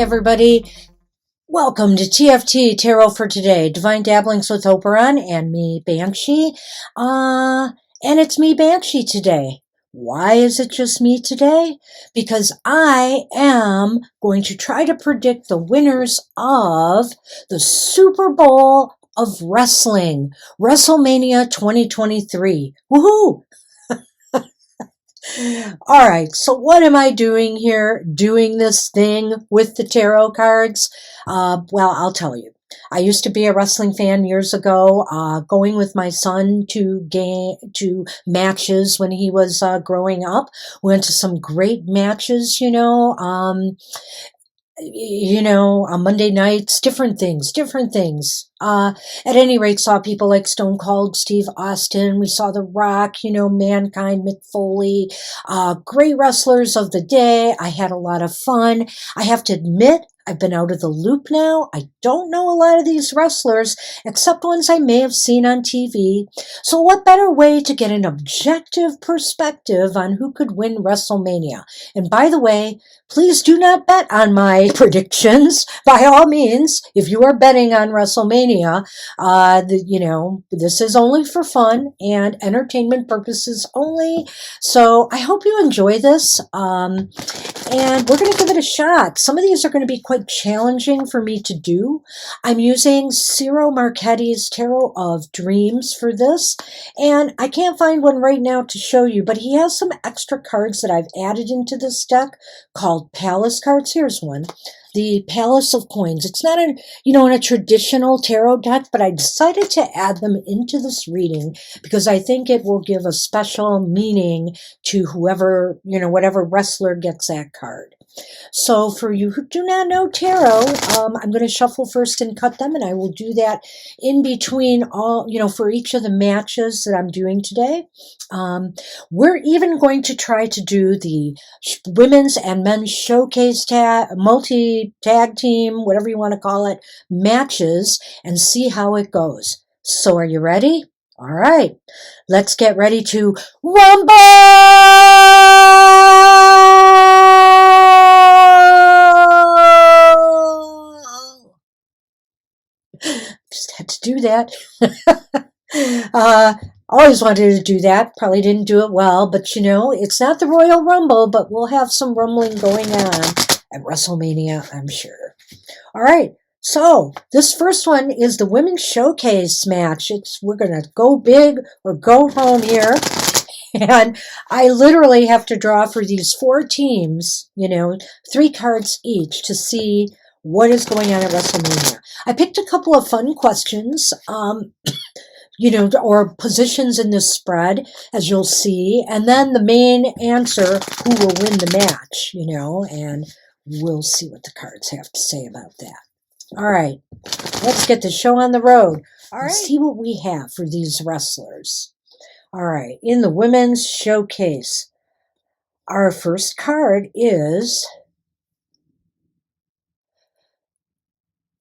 everybody. Welcome to TFT Tarot for Today. Divine Dabblings with Oberon and me, Banshee. And it's me, Banshee, today. Why is it just me today? Because I am going to try to predict the winners of the Super Bowl of Wrestling, Wrestlemania 2023. Woohoo! All right, so what am I doing here, doing this thing with the tarot cards? Well, I'll tell you. I used to be a wrestling fan years ago, going with my son to matches when he was growing up. Went to some great matches, on Monday nights, different things. At any rate, saw people like Stone Cold Steve Austin. We saw The Rock, Mankind, Mick Foley, great wrestlers of the day. I had a lot of fun. I have to admit, I've been out of the loop now. I don't know a lot of these wrestlers, except ones I may have seen on TV. So what better way to get an objective perspective on who could win WrestleMania? And by the way, please do not bet on my predictions. By all means, if you are betting on WrestleMania, this is only for fun and entertainment purposes only. So I hope you enjoy this. And we're going to give it a shot. Some of these are going to be quite challenging for me to do. I'm using Ciro Marchetti's Tarot of Dreams for this, and I can't find one right now to show you, but he has some extra cards that I've added into this deck called Palace cards. Here's one. The Palace of Coins. It's not in a traditional tarot deck, but I decided to add them into this reading because I think it will give a special meaning to whoever, whatever wrestler gets that card. So for you who do not know tarot, I'm going to shuffle first and cut them, and I will do that in between all, for each of the matches that I'm doing today. We're even going to try to do the women's and men's showcase multi-tag team, whatever you want to call it, matches and see how it goes. So are you ready? All right, let's get ready to rumble! Just had to do that. Always wanted to do that. Probably didn't do it well, but it's not the Royal Rumble, but we'll have some rumbling going on at WrestleMania, I'm sure. All right, so this first one is the Women's Showcase match. We're going to go big or go home here. And I literally have to draw for these four teams, 3 cards each to see what is going on at WrestleMania. I picked a couple of fun questions, or positions in this spread, as you'll see, and then the main answer, who will win the match, and we'll see what the cards have to say about that. All right, let's get the show on the road. All right, see what we have for these wrestlers. All right, in the Women's Showcase, our first card is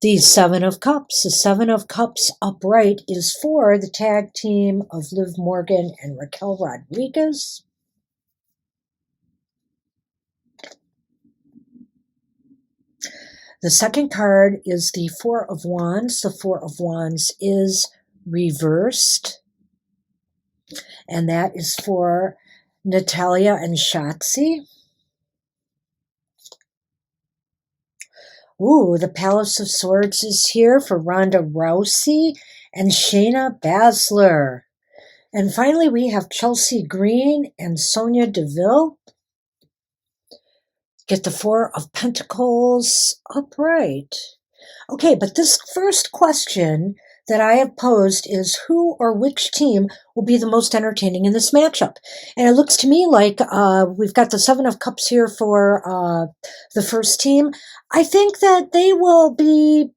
the Seven of Cups. The Seven of Cups upright is for the tag team of Liv Morgan and Raquel Rodriguez. The second card is the Four of Wands. The Four of Wands is reversed, and that is for Natalya and Shotzi. Ooh, the Palace of Swords is here for Ronda Rousey and Shayna Baszler. And finally, we have Chelsea Green and Sonya Deville. Get the Four of Pentacles upright. Okay, but this first question that I have posed is who or which team will be the most entertaining in this matchup? And it looks to me like we've got the Seven of Cups here for the first team. I think that they will be,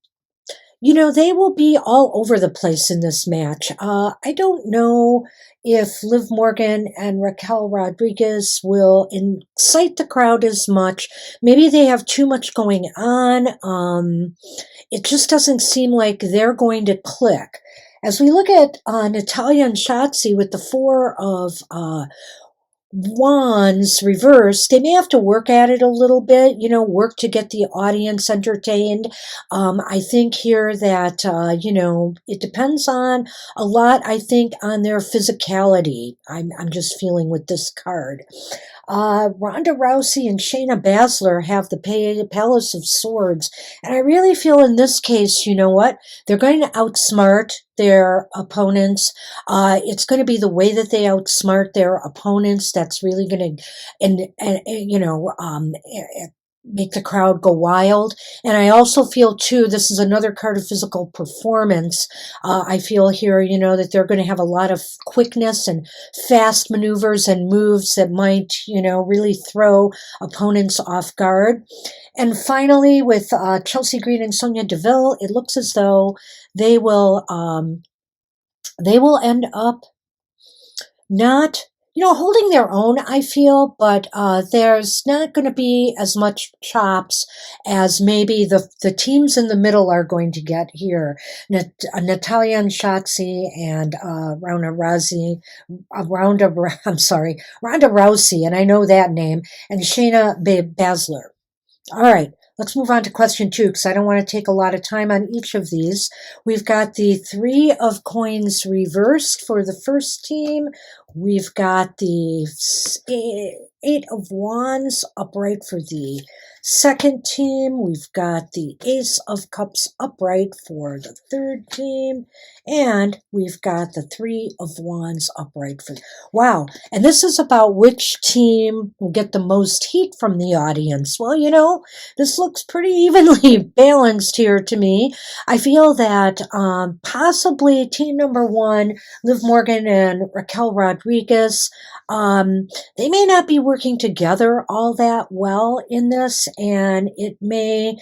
they will be all over the place in this match. I don't know if Liv Morgan and Raquel Rodriguez will incite the crowd as much. Maybe they have too much going on. It just doesn't seem like they're going to click. As we look at Natalya and Shotzi with the Four of Wands reversed, they may have to work at it a little bit, work to get the audience entertained. I think here that, it depends on a lot, I think, on their physicality. I'm just feeling with this card. Ronda Rousey and Shayna Baszler have the Palace of Swords. And I really feel in this case, you know what? They're going to outsmart their opponents. It's going to be the way that they outsmart their opponents that's really going to, make the crowd go wild. And I also feel too, this is another card of physical performance. I feel here, that they're going to have a lot of quickness and fast maneuvers and moves that might, really throw opponents off guard. And finally, with Chelsea Green and Sonya Deville, it looks as though they will end up not, holding their own, I feel, but there's not going to be as much chops as maybe the teams in the middle are going to get here. Natalya and Shotzi and Ronda Rousey, Ronda Rousey, and I know that name, and Shayna Baszler. All right, let's move on to question 2 because I don't want to take a lot of time on each of these. We've got the 3 of coins reversed for the first team. We've got the 8 of wands upright for the second team. We've got the Ace of Cups upright for the third team. And we've got the 3 of wands upright for... Wow. And this is about which team will get the most heat from the audience. Well, this looks pretty evenly balanced here to me. I feel that possibly team number 1, Liv Morgan and Raquel Rodriguez, they may not be working together all that well in this, and it may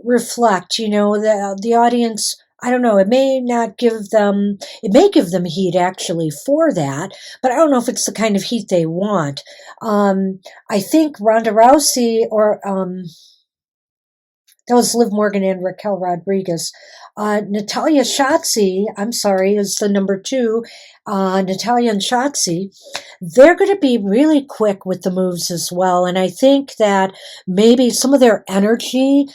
reflect, the audience. I don't know, it may give them heat actually for that, but I don't know if it's the kind of heat they want. I think Ronda Rousey or that was Liv Morgan and Raquel Rodriguez. Natalya Shotzi, is the number 2. Natalya and Shotzi, they're going to be really quick with the moves as well. And I think that maybe some of their energy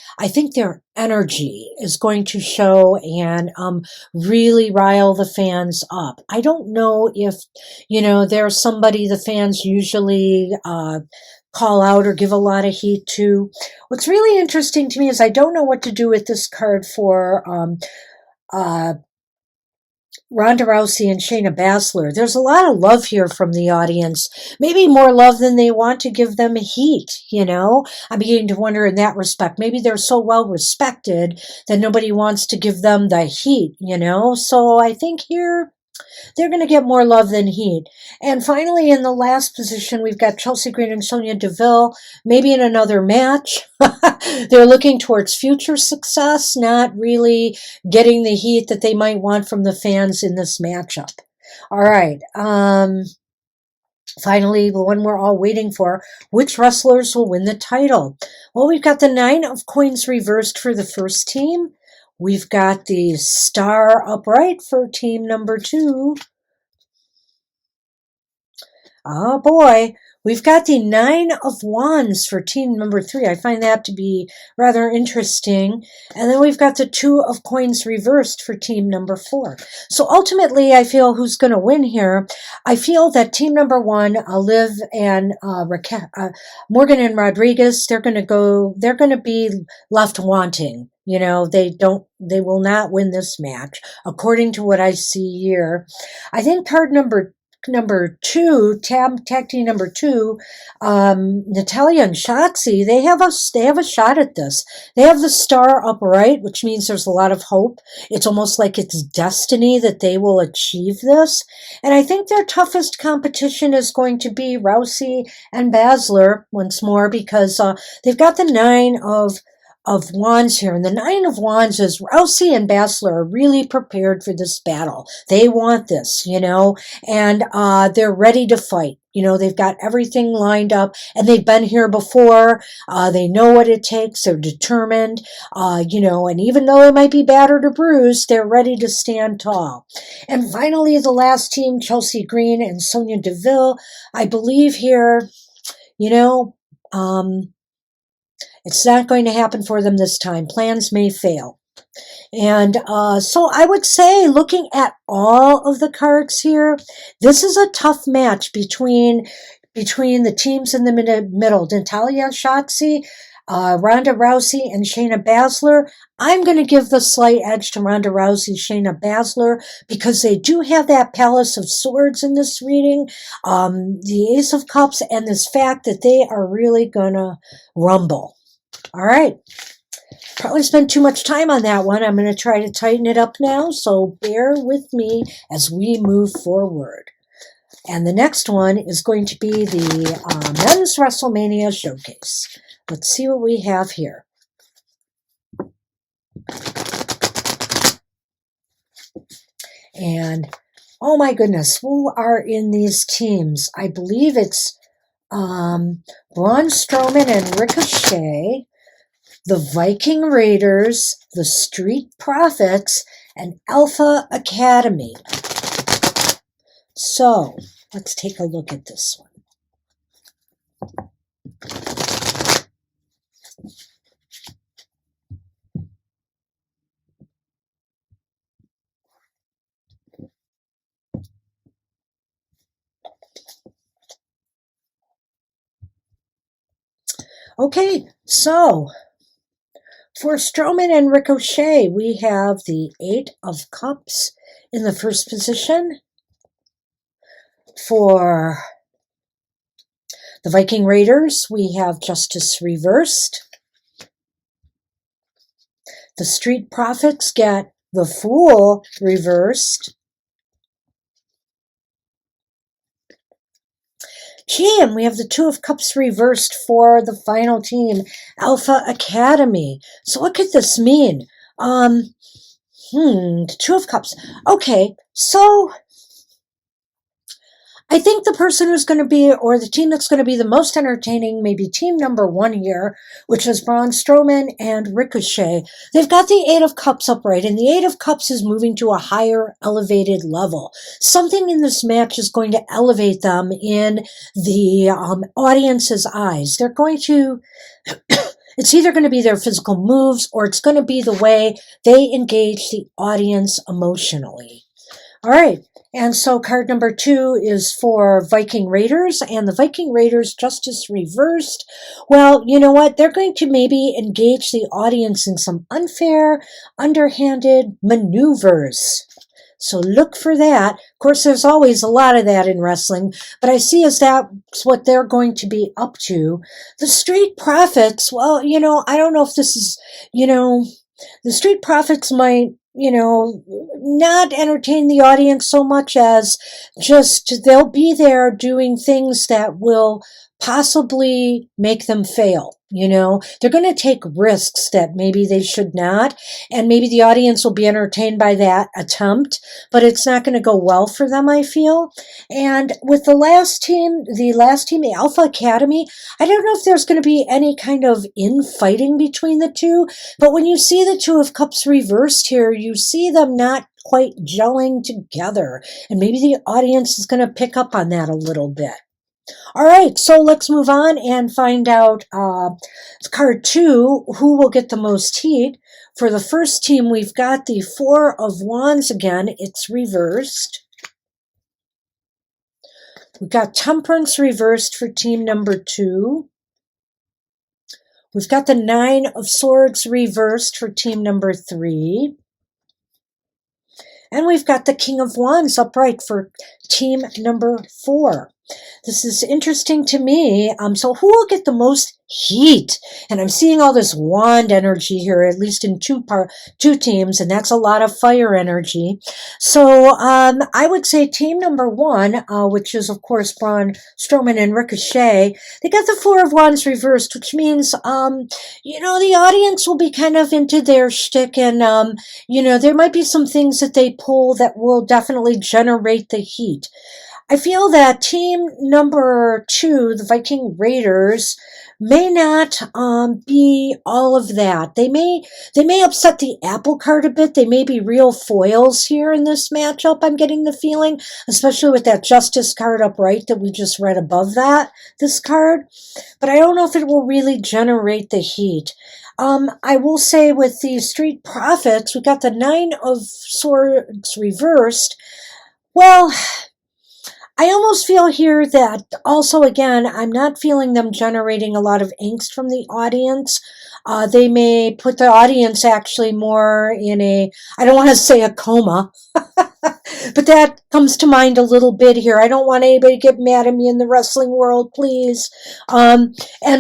is going to show and really rile the fans up. I don't know if, there's somebody the fans usually call out or give a lot of heat to. What's really interesting to me is I don't know what to do with this card for Ronda Rousey and Shayna Baszler. There's a lot of love here from the audience. Maybe more love than they want to give them heat, I'm beginning to wonder in that respect. Maybe they're so well respected that nobody wants to give them the heat, So I think here they're going to get more love than heat. And finally, in the last position, we've got Chelsea Green and Sonya Deville, maybe in another match. They're looking towards future success, not really getting the heat that they might want from the fans in this matchup. All right. Finally, the one we're all waiting for, which wrestlers will win the title? Well, we've got the 9 of coins reversed for the first team. We've got the star upright for team number 2. Oh boy, we've got the 9 of wands for team number 3. I find that to be rather interesting. And then we've got the 2 of coins reversed for team number 4. So ultimately, I feel who's going to win here. I feel that team number 1, Liv and Morgan and Rodriguez, they're going to be left wanting. They will not win this match, according to what I see here. I think card number 2, tag team number 2, Natalya and Shotzi, they have a shot at this. They have the star upright, which means there's a lot of hope. It's almost like it's destiny that they will achieve this. And I think their toughest competition is going to be Rousey and Baszler once more, because they've got the 9 of wands here. And the 9 of wands is Rousey and Baszler are really prepared for this battle. They want this, and they're ready to fight. You know, they've got everything lined up, and they've been here before. They know what it takes. They're determined, you know, and even though they might be battered or bruised, they're ready to stand tall. And finally, the last team, Chelsea Green and Sonia Deville, I believe here, you know, it's not going to happen for them this time. Plans may fail. And so I would say, looking at all of the cards here, this is a tough match between the teams in the middle. Natalya, Shotzi, Ronda Rousey, and Shayna Baszler. I'm going to give the slight edge to Ronda Rousey, Shayna Baszler, because they do have that Palace of Swords in this reading, the Ace of Cups, and this fact that they are really going to rumble. All right. Probably spent too much time on that one. I'm going to try to tighten it up now, so bear with me as we move forward. And the next one is going to be the Men's WrestleMania Showcase. Let's see what we have here. And, oh my goodness, who are in these teams? I believe it's Braun Strowman and Ricochet, the Viking Raiders, the Street Profits, and Alpha Academy. So, let's take a look at this one. Okay, so for Strowman and Ricochet, we have the 8 of Cups in the first position. For the Viking Raiders, we have Justice Reversed. The Street Profits get the Fool reversed. Gee, and we have the 2 of Cups reversed for the final team, Alpha Academy. So what could this mean? The 2 of Cups. Okay, so I think the person who's going to be, or the team that's going to be the most entertaining, maybe team number 1 here, which is Braun Strowman and Ricochet. They've got the 8 of Cups upright, and the 8 of Cups is moving to a higher elevated level. Something in this match is going to elevate them in the audience's eyes. They're going to... It's either going to be their physical moves, or it's going to be the way they engage the audience emotionally. All right. And so card number 2 is for Viking Raiders, and the Viking Raiders, Justice Reversed. Well, you know what? They're going to maybe engage the audience in some unfair, underhanded maneuvers. So look for that. Of course, there's always a lot of that in wrestling, but I see as that's what they're going to be up to. The Street Profits, well, you know, I don't know if this is, you know, the Street Profits might, you know, not entertain the audience so much as just they'll be there doing things that will possibly make them fail. You know, they're going to take risks that maybe they should not, and maybe the audience will be entertained by that attempt, but it's not going to go well for them, I feel. And with the last team, the Alpha Academy, I don't know if there's going to be any kind of infighting between the two, but when you see the 2 of Cups reversed here, you see them not quite gelling together, and maybe the audience is going to pick up on that a little bit. All right, so let's move on and find out card 2, who will get the most heat. For the first team, we've got the 4 of Wands again. It's reversed. We've got Temperance reversed for team number 2. We've got the 9 of Swords reversed for team number 3. And we've got the King of Wands upright for team number 4. This is interesting to me. So who will get the most heat? And I'm seeing all this wand energy here, at least in two teams, and that's a lot of fire energy. So I would say team number 1, which is, of course, Braun Strowman and Ricochet, they got the 4 of Wands reversed, which means, you know, the audience will be kind of into their shtick, and, you know, there might be some things that they pull that will definitely generate the heat. I feel that team number 2, the Viking Raiders, may not be all of that. They may upset the apple cart a bit. They may be real foils here in this matchup. I'm getting the feeling, especially with that Justice card up right that we just read above this card. But I don't know if it will really generate the heat. I will say with the Street Profits, we got the Nine of Swords reversed. Well, I almost feel here that also, again, I'm not feeling them generating a lot of angst from the audience. They may put the audience actually more in I don't want to say a coma, but that comes to mind a little bit here. I don't want anybody to get mad at me in the wrestling world, please. And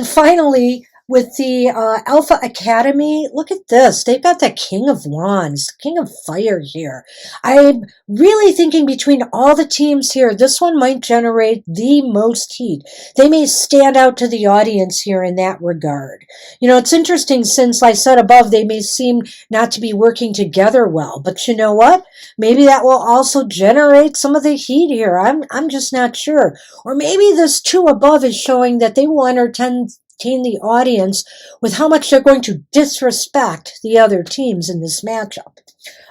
finally, with the Alpha Academy, look at this. They've got the King of Wands, King of Fire here. I'm really thinking between all the teams here, this one might generate the most heat. They may stand out to the audience here in that regard. You know, it's interesting since I said above, they may seem not to be working together well. But you know what? Maybe that will also generate some of the heat here. I'm just not sure. Or maybe this 2 above is showing that they will entertain the audience with how much they're going to disrespect the other teams in this matchup.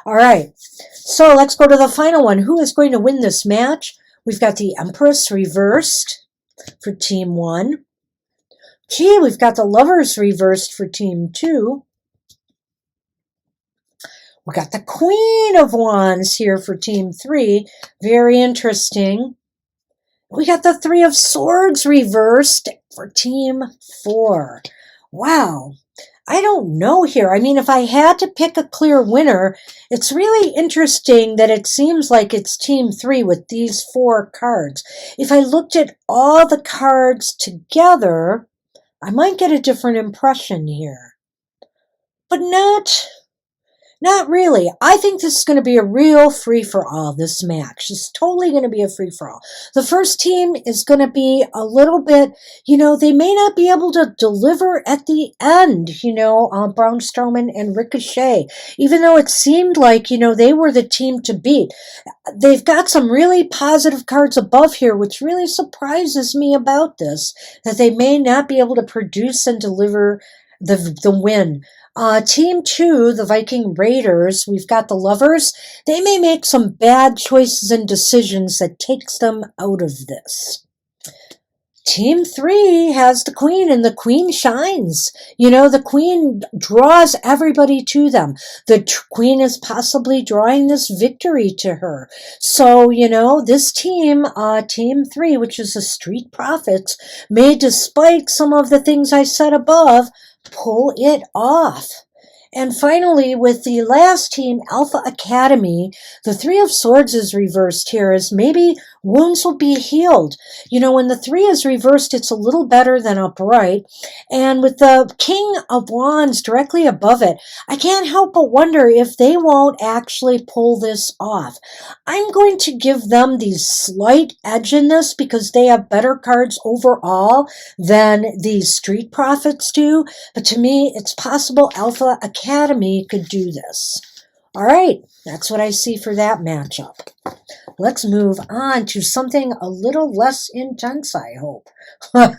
All right, so let's go to the final one. Who is going to win this match? We've got the Empress reversed for Team 1. Gee, we've got the Lovers reversed for Team 2. We got the Queen of Wands here for Team 3. Very interesting. We got the Three of Swords reversed for Team 4. Wow. I don't know here. I mean, if I had to pick a clear winner, it's really interesting that it seems like it's Team 3 with these 4 cards. If I looked at all the cards together, I might get a different impression here. But not really. I think this is going to be a real free-for-all, this match. It's totally going to be a free-for-all. The first team is going to be a little bit, they may not be able to deliver at the end, Braun Strowman and Ricochet. Even though it seemed like, they were the team to beat. They've got some really positive cards above here, which really surprises me about this, that they may not be able to produce and deliver the win. Team 2, the Viking Raiders, we've got the Lovers. They may make some bad choices and decisions that takes them out of this. Team 3 has the Queen, and the Queen shines. The Queen draws everybody to them. The Queen is possibly drawing this victory to her. So, this team, Team 3, which is the Street Profits, may, despite some of the things I said above, pull it off. And finally, with the last team, Alpha Academy, the Three of Swords is reversed here, as maybe wounds will be healed. When the 3 is reversed, it's a little better than upright. And with the King of Wands directly above it, I can't help but wonder if they won't actually pull this off. I'm going to give them the slight edge in this because they have better cards overall than the Street Profits do. But to me, it's possible Alpha Academy could do this. All right, that's what I see for that matchup. Let's move on to something a little less intense, I hope. All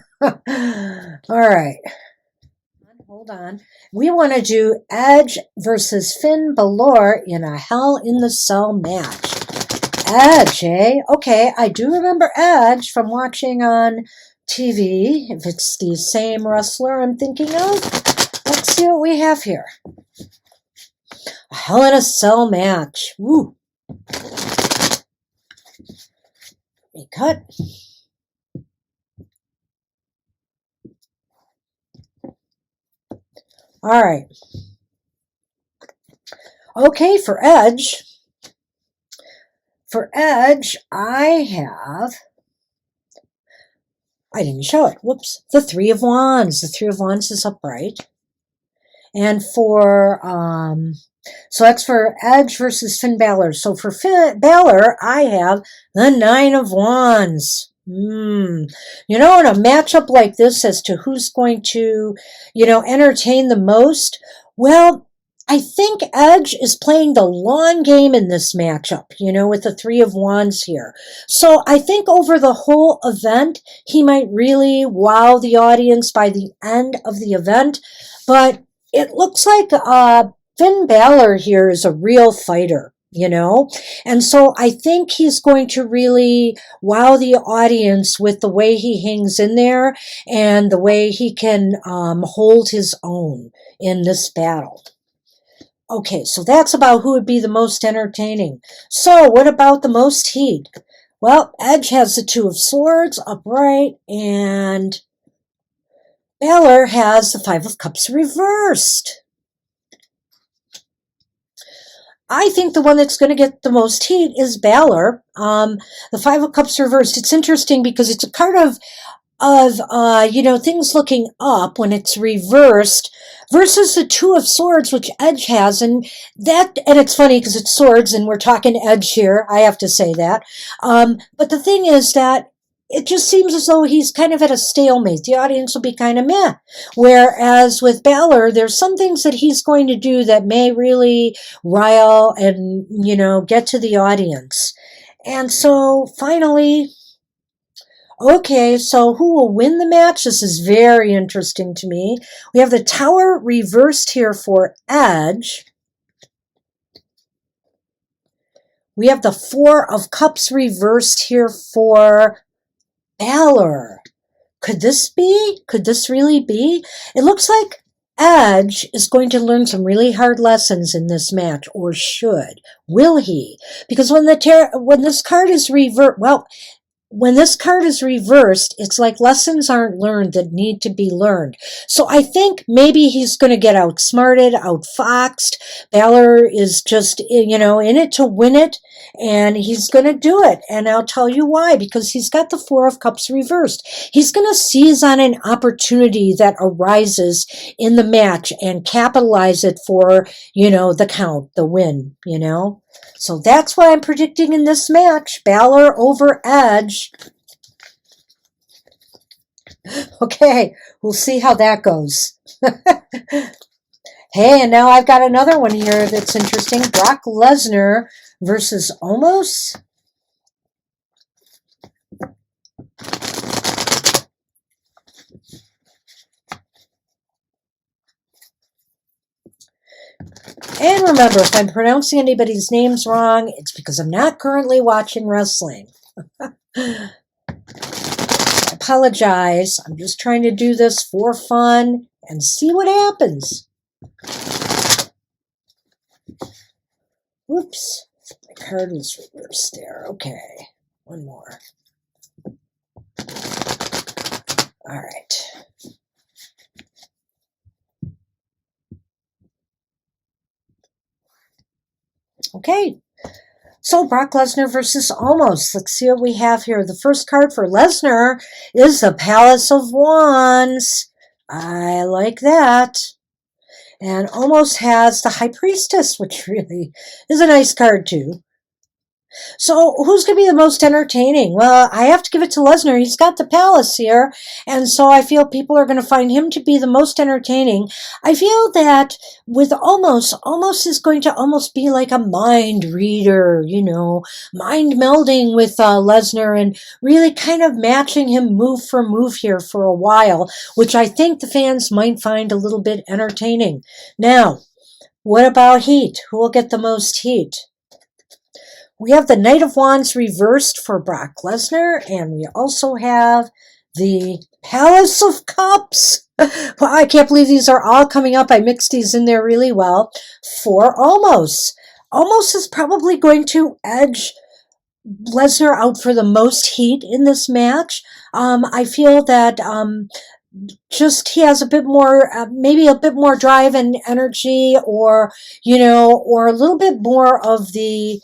right. Hold on. We want to do Edge versus Finn Balor in a Hell in the Cell match. Edge, eh? Okay, I do remember Edge from watching on TV. If it's the same wrestler I'm thinking of, let's see what we have here. A Hell in a Cell match. Woo. Let me cut. All right. Okay, for Edge. For Edge, I didn't show it. Whoops. The Three of Wands. The Three of Wands is upright. And for, so that's for Edge versus Finn Balor. So for Finn Balor, I have the Nine of Wands. In a matchup like this as to who's going to, entertain the most, well, I think Edge is playing the long game in this matchup, with the Three of Wands here. So I think over the whole event, he might really wow the audience by the end of the event. But it looks like Finn Balor here is a real fighter. And so I think he's going to really wow the audience with the way he hangs in there and the way he can hold his own in this battle. Okay, so that's about who would be the most entertaining. So what about the most heat? Well, Edge has the Two of Swords upright, and Balor has the Five of Cups reversed. I think the one that's going to get the most heat is Balor. The Five of Cups reversed. It's interesting because it's a card of things looking up when it's reversed versus the Two of Swords, which Edge has. And it's funny because it's swords and we're talking Edge here. I have to say that. But the thing is that it just seems as though he's kind of at a stalemate. The audience will be kind of meh. Whereas with Balor, there's some things that he's going to do that may really rile and, get to the audience. And so finally, okay, so who will win the match? This is very interesting to me. We have the Tower reversed here for Edge. We have the Four of Cups reversed here for Balor. Could this really be? It looks like Edge is going to learn some really hard lessons in this match, or should. Will he? Because when this card is when this card is reversed, it's like lessons aren't learned that need to be learned. So I think maybe he's going to get outsmarted, outfoxed. Balor is just, in it to win it, and he's going to do it. And I'll tell you why, because he's got the Four of Cups reversed. He's going to seize on an opportunity that arises in the match and capitalize it for, the count, the win, So that's what I'm predicting in this match. Balor over Edge. Okay, we'll see how that goes. Hey, and now I've got another one here that's interesting. Brock Lesnar versus Omos. And remember, if I'm pronouncing anybody's names wrong, it's because I'm not currently watching wrestling. I apologize. I'm just trying to do this for fun and see what happens. Whoops. My card was reversed there. Okay. One more. All right. Okay, so Brock Lesnar versus Omos. Let's see what we have here. The first card for Lesnar is the Palace of Wands. I like that. And Omos has the High Priestess, which really is a nice card too. So who's going to be the most entertaining? Well, I have to give it to Lesnar. He's got the palace here, and so I feel people are going to find him to be the most entertaining. I feel that with Omos is going to almost be like a mind reader, mind melding with Lesnar and really kind of matching him move for move here for a while, which I think the fans might find a little bit entertaining. Now, what about heat? Who will get the most heat? We have the Knight of Wands reversed for Brock Lesnar, and we also have the Palace of Cups. Well, I can't believe these are all coming up. I mixed these in there really well for Omos. Omos is probably going to edge Lesnar out for the most heat in this match. I feel that he has a bit more, maybe a bit more drive and energy, or a little bit more of the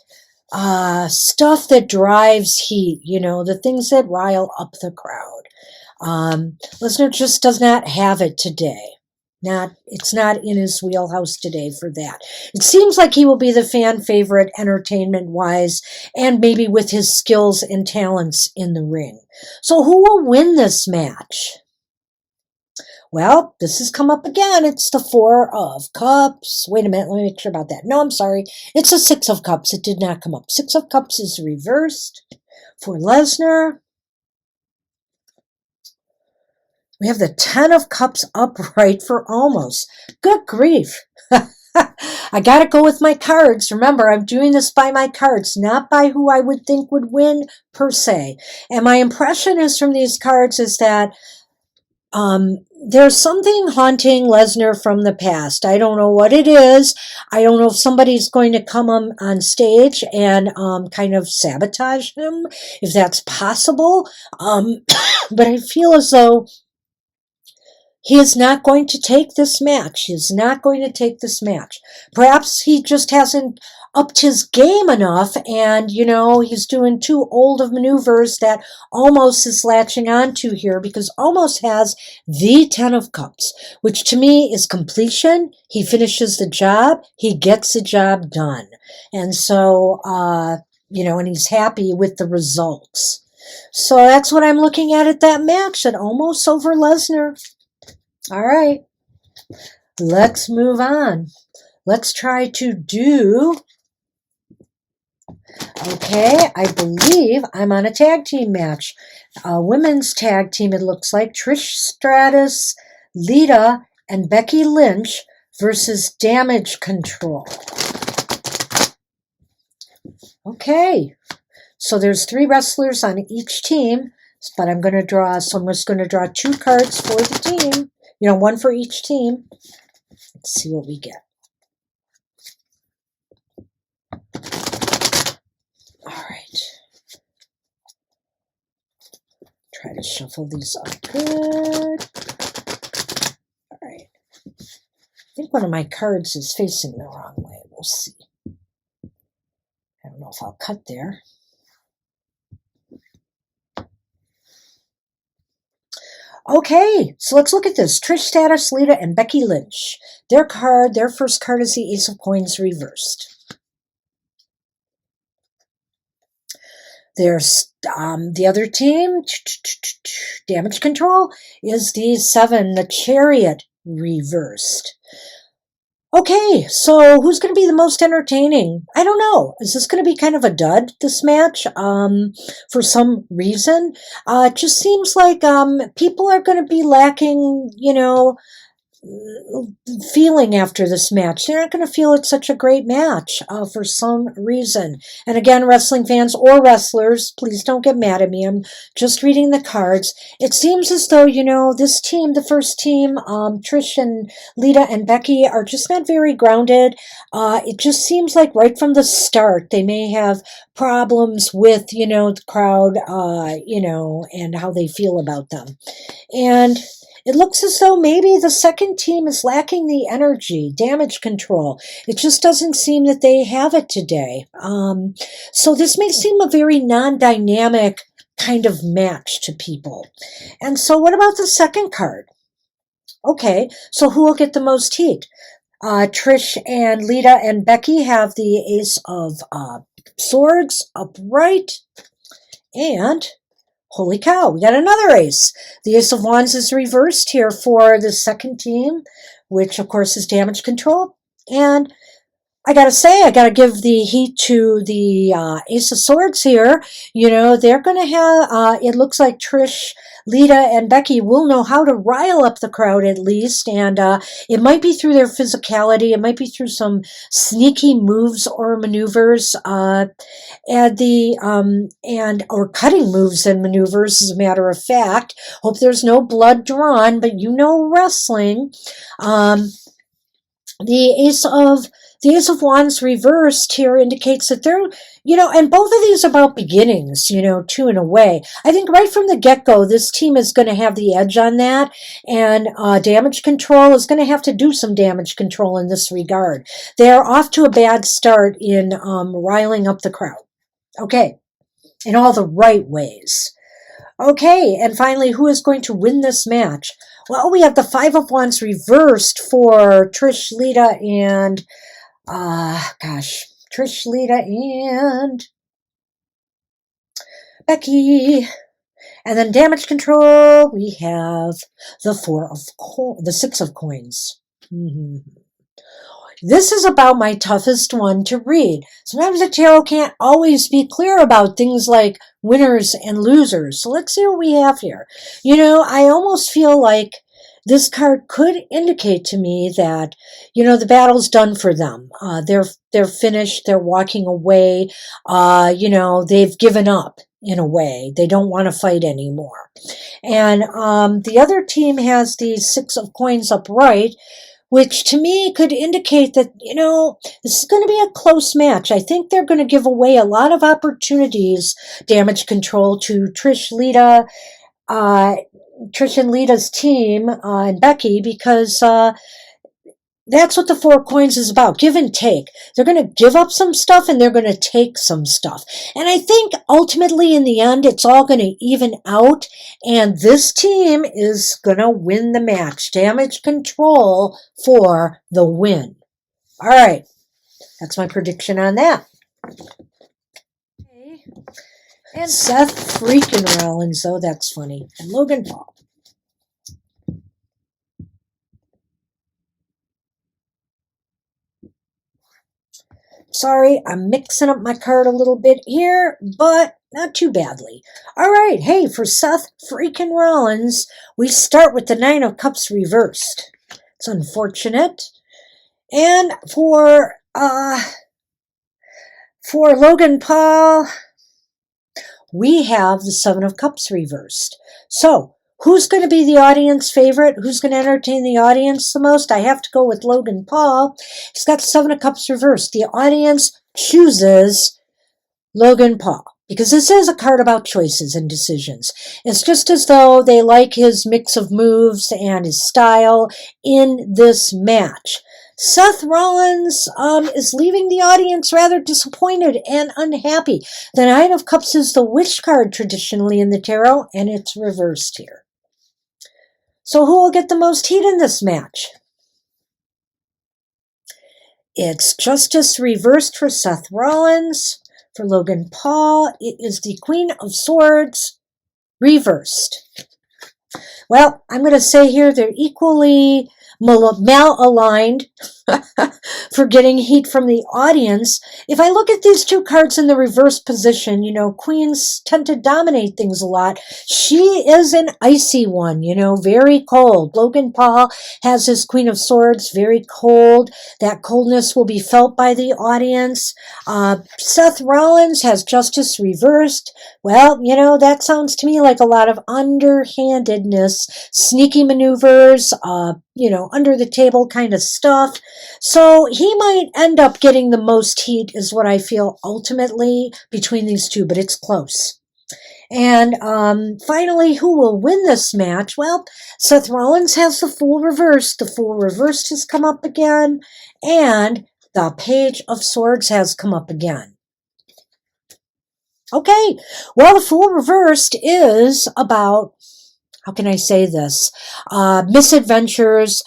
stuff that drives heat, the things that rile up the crowd. Lesnar just does not have it today. It's not in his wheelhouse today for that. It seems like he will be the fan favorite entertainment-wise, and maybe with his skills and talents in the ring. So who will win this match? Well, this has come up again. It's the Four of Cups. Wait a minute, let me make sure about that. No, I'm sorry. It's the Six of Cups. It did not come up. Six of Cups is reversed for Lesnar. We have the Ten of Cups upright for Omos. Good grief. I got to go with my cards. Remember, I'm doing this by my cards, not by who I would think would win per se. And my impression is from these cards is that there's something haunting Lesnar from the past. I don't know what it is. I don't know if somebody's going to come on stage and kind of sabotage him, if that's possible. But I feel as though he is not going to take this match. He is not going to take this match. Perhaps he just hasn't upped his game enough, and, he's doing too old of maneuvers that Omos is latching onto here, because Omos has the Ten of Cups, which to me is completion. He finishes the job. He gets the job done. And so, and he's happy with the results. So that's what I'm looking at that match, at Omos over Lesnar. All right, let's move on. Let's try to do, okay, I believe I'm on a tag team match. A women's tag team, it looks like. Trish Stratus, Lita, and Becky Lynch versus Damage Control. Okay, so there's 3 wrestlers on each team, but I'm just going to draw 2 cards for the team. 1 for each team. Let's see what we get. All right. Try to shuffle these up good. All right. I think one of my cards is facing the wrong way. We'll see. I don't know if I'll cut there. Okay, so let's look at this. Trish Stratus, Lita, and Becky Lynch. Their first card is the Ace of Coins reversed. There's the other team, Damage Control, is the 7, the Chariot reversed. Okay, so who's going to be the most entertaining? I don't know. Is this going to be kind of a dud, this match, for some reason? It just seems like people are going to be lacking, feeling after this match. They're not going to feel it's such a great match for some reason. And again, wrestling fans or wrestlers, please don't get mad at me. I'm just reading the cards. It seems as though, this team, the first team, Trish and Lita and Becky, are just not very grounded. It just seems like right from the start, they may have problems with, the crowd, and how they feel about them. And it looks as though maybe the second team is lacking the energy, Damage Control. It just doesn't seem that they have it today. So this may seem a very non-dynamic kind of match to people. And so what about the second card? Okay, so who will get the most heat? Trish and Lita and Becky have the Ace of Swords upright, and holy cow, we got another ace. The Ace of Wands is reversed here for the second team, which of course is Damage Control. And I gotta say, I gotta give the heat to the Ace of Swords here. They're gonna have, it looks like Trish, Lita, and Becky will know how to rile up the crowd at least, and it might be through their physicality, it might be through some sneaky moves or maneuvers, or cutting moves and maneuvers, as a matter of fact. Hope there's no blood drawn, but wrestling. The Ace of Wands reversed here indicates that they're, and both of these are about beginnings, too, in a way. I think right from the get-go, this team is going to have the edge on that, and Damage Control is going to have to do some damage control in this regard. They're off to a bad start in riling up the crowd. Okay, in all the right ways. Okay, and finally, who is going to win this match? Well, we have the Five of Wands reversed for Trish, Lita, and Trish, Lita, and Becky. And then damage control, we have the 6 of coins. This is about my toughest one to read. Sometimes the tarot can't always be clear about things like winners and losers. So let's see what we have here. I almost feel like this card could indicate to me that, the battle's done for them. They're finished. They're walking away. They've given up in a way. They don't want to fight anymore. And the other team has the 6 of coins upright, which to me could indicate that, this is going to be a close match. I think they're going to give away a lot of opportunities, damage control, to Trish and Lita's team, and Becky, because that's what the 4 coins is about, give and take. They're going to give up some stuff and they're going to take some stuff. And I think ultimately in the end, it's all going to even out. And this team is going to win the match. Damage control for the win. All right. That's my prediction on that. Okay. And Seth freaking Rollins, though, that's funny. And Logan Paul. Sorry, I'm mixing up my card a little bit here, but not too badly. All right, hey, for Seth freaking Rollins, we start with the 9 of Cups reversed. It's unfortunate. And for Logan Paul, we have the 7 of Cups reversed. So, who's going to be the audience favorite? Who's going to entertain the audience the most? I have to go with Logan Paul. He's got the 7 of Cups reversed. The audience chooses Logan Paul because this is a card about choices and decisions. It's just as though they like his mix of moves and his style in this match. Seth Rollins is leaving the audience rather disappointed and unhappy. The 9 of Cups is the wish card traditionally in the tarot, and it's reversed here. So who will get the most heat in this match? It's Justice reversed for Seth Rollins. For Logan Paul, it is the Queen of Swords reversed. Well, I'm going to say here they're equally malaligned for getting heat from the audience. If I look at these 2 cards in the reverse position, queens tend to dominate things a lot. She is an icy one, very cold. Logan Paul has his Queen of Swords, very cold. That coldness will be felt by the audience. Seth Rollins has Justice reversed. Well, that sounds to me like a lot of underhandedness, sneaky maneuvers, under the table kind of stuff. So he might end up getting the most heat is what I feel ultimately between these 2, but it's close. And finally, who will win this match? Well, Seth Rollins has the Fool reversed. The Fool reversed has come up again, and the Page of Swords has come up again. Okay, well, the Fool reversed is about, how can I say this? Misadventures,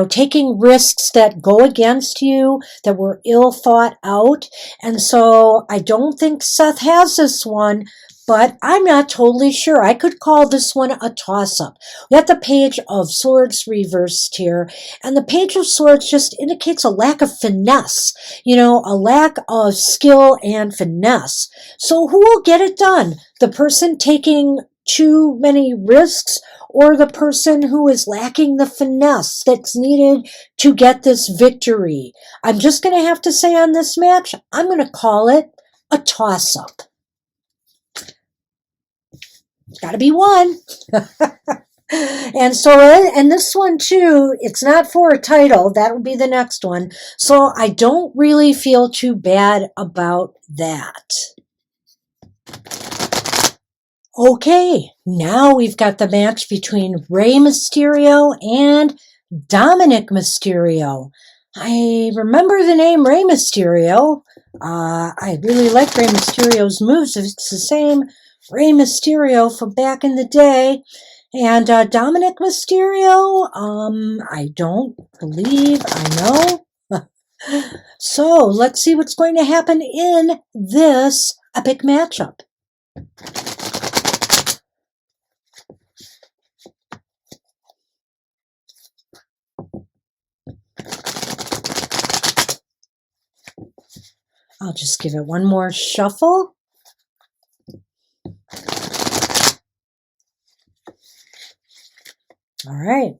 taking risks that go against you, that were ill thought out. And so I don't think Seth has this one, but I'm not totally sure. I could call this one a toss-up. We got the Page of Swords reversed here, and the Page of Swords just indicates a lack of finesse, a lack of skill and finesse. So who will get it done? The person taking too many risks, or the person who is lacking the finesse that's needed to get this victory? I'm just going to have to say on this match, I'm going to call it a toss-up. Got to be one. And this one too, it's not for a title. That will be the next one. So I don't really feel too bad about that. Okay, now we've got the match between Rey Mysterio and Dominic Mysterio. I remember the name Rey Mysterio. I really like Rey Mysterio's moves. It's the same Rey Mysterio from back in the day. And Dominic Mysterio, I don't believe I know. So let's see what's going to happen in this epic matchup. I'll just give it one more shuffle. All right.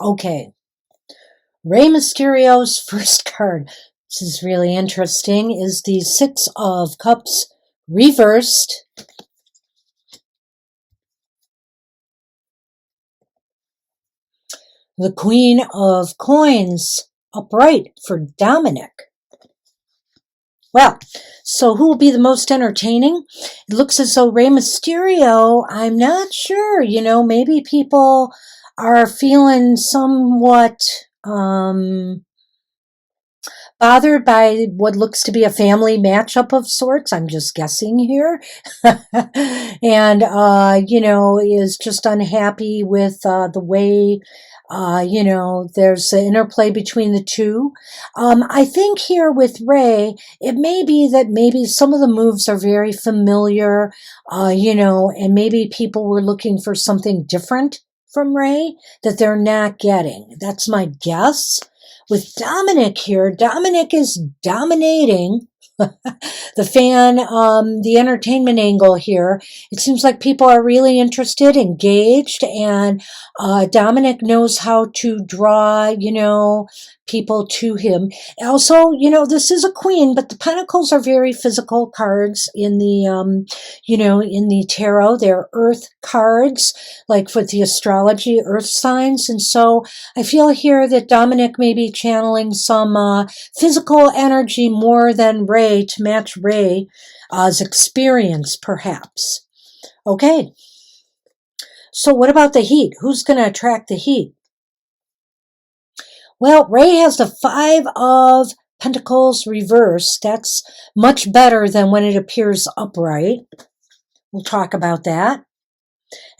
Okay. Rey Mysterio's first card, this is really interesting, is the Six of Cups reversed. The Queen of Coins upright for Dominic. Well, so who will be the most entertaining? It looks as though Rey Mysterio, I'm not sure, maybe people are feeling somewhat bothered by what looks to be a family matchup of sorts. I'm just guessing here. And, is just unhappy with the way, there's an interplay between the two. I think here with Rey, it may be that maybe some of the moves are very familiar, and maybe people were looking for something different from Rey that they're not getting. That's my guess. With Dominic here, Dominic is dominating the fan, the entertainment angle here. It seems like people are really interested, engaged, and Dominic knows how to draw, people to him. Also, this is a queen, but the pentacles are very physical cards in the, in the tarot. They're earth cards, like for the astrology, earth signs. And so I feel here that Dominic may be channeling some physical energy more than Rey to match Rey's experience, perhaps. Okay. So what about the heat? Who's going to attract the heat? Well, Rey has the Five of Pentacles reversed. That's much better than when it appears upright. We'll talk about that.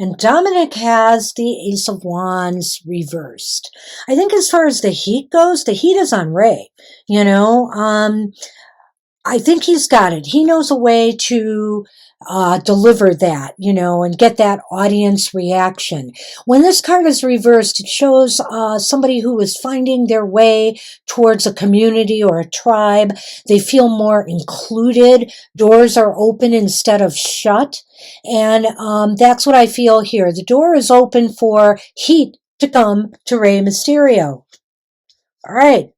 And Dominic has the Ace of Wands reversed. I think as far as the heat goes, the heat is on Rey. I think he's got it. He knows a way to deliver that, and get that audience reaction. When this card is reversed, it shows somebody who is finding their way towards a community or a tribe. They feel more included. Doors are open instead of shut. And that's what I feel here. The door is open for heat to come to Rey Mysterio. All right.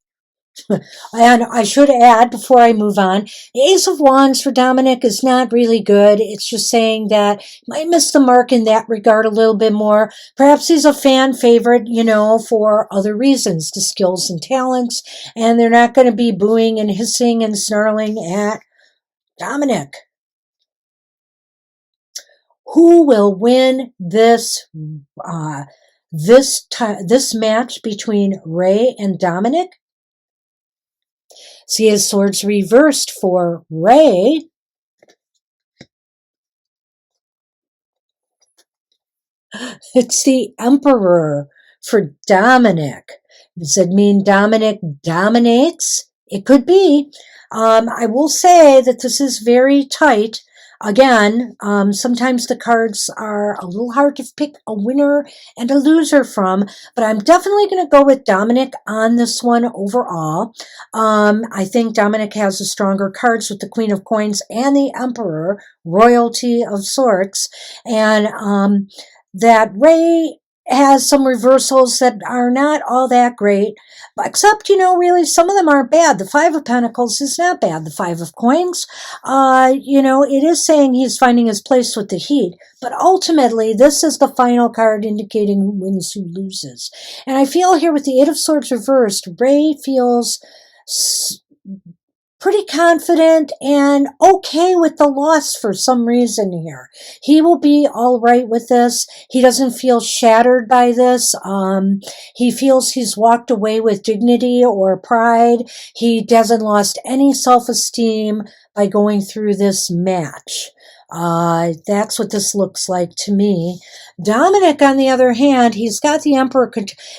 And I should add, before I move on, the Ace of Wands for Dominic is not really good. It's just saying that he might miss the mark in that regard a little bit more. Perhaps he's a fan favorite, for other reasons, the skills and talents, and they're not going to be booing and hissing and snarling at Dominic. Who will win this match between Rey and Dominic? See his swords reversed for Rey. It's the Emperor for Dominic. Does it mean Dominic dominates? It could be. I will say that this is very tight. Again, sometimes the cards are a little hard to pick a winner and a loser from, but I'm definitely going to go with Dominic on this one overall. I think Dominic has the stronger cards with the Queen of Coins and the Emperor, royalty of sorts, and that Rey has some reversals that are not all that great, except, really some of them aren't bad. The Five of Pentacles is not bad. The Five of Coins, it is saying he's finding his place with the heat, but ultimately this is the final card indicating who wins, who loses. And I feel here with the Eight of Swords reversed, Rey feels pretty confident and okay with the loss for some reason here. He will be all right with this. He doesn't feel shattered by this. He feels he's walked away with dignity or pride. He hasn't lost any self-esteem by going through this match. That's what this looks like to me. Dominic, on the other hand, he's got the Emperor.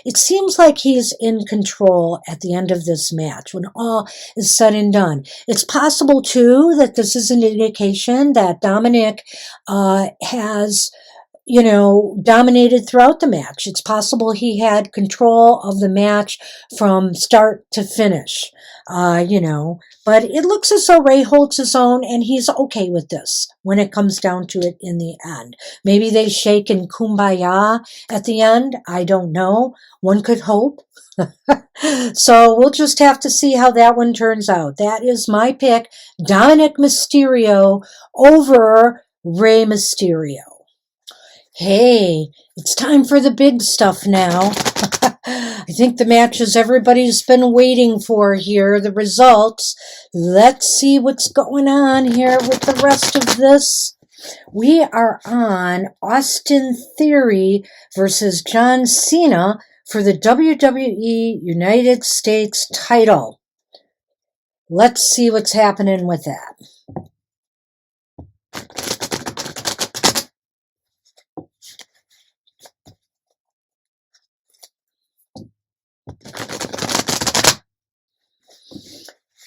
It seems like he's in control at the end of this match when all is said and done. It's possible, too, that this is an indication that Dominic has dominated throughout the match. It's possible he had control of the match from start to finish, but it looks as though Ray holds his own and he's okay with this when it comes down to it in the end. Maybe they shake in kumbaya at the end. I don't know. One could hope. So we'll just have to see how that one turns out. That is my pick, Dominic Mysterio over Rey Mysterio. Hey, it's time for the big stuff now. I think the matches everybody's been waiting for here, the results. Let's see what's going on here with the rest of this. We are on Austin Theory versus John Cena for the WWE United States title. Let's see what's happening with that.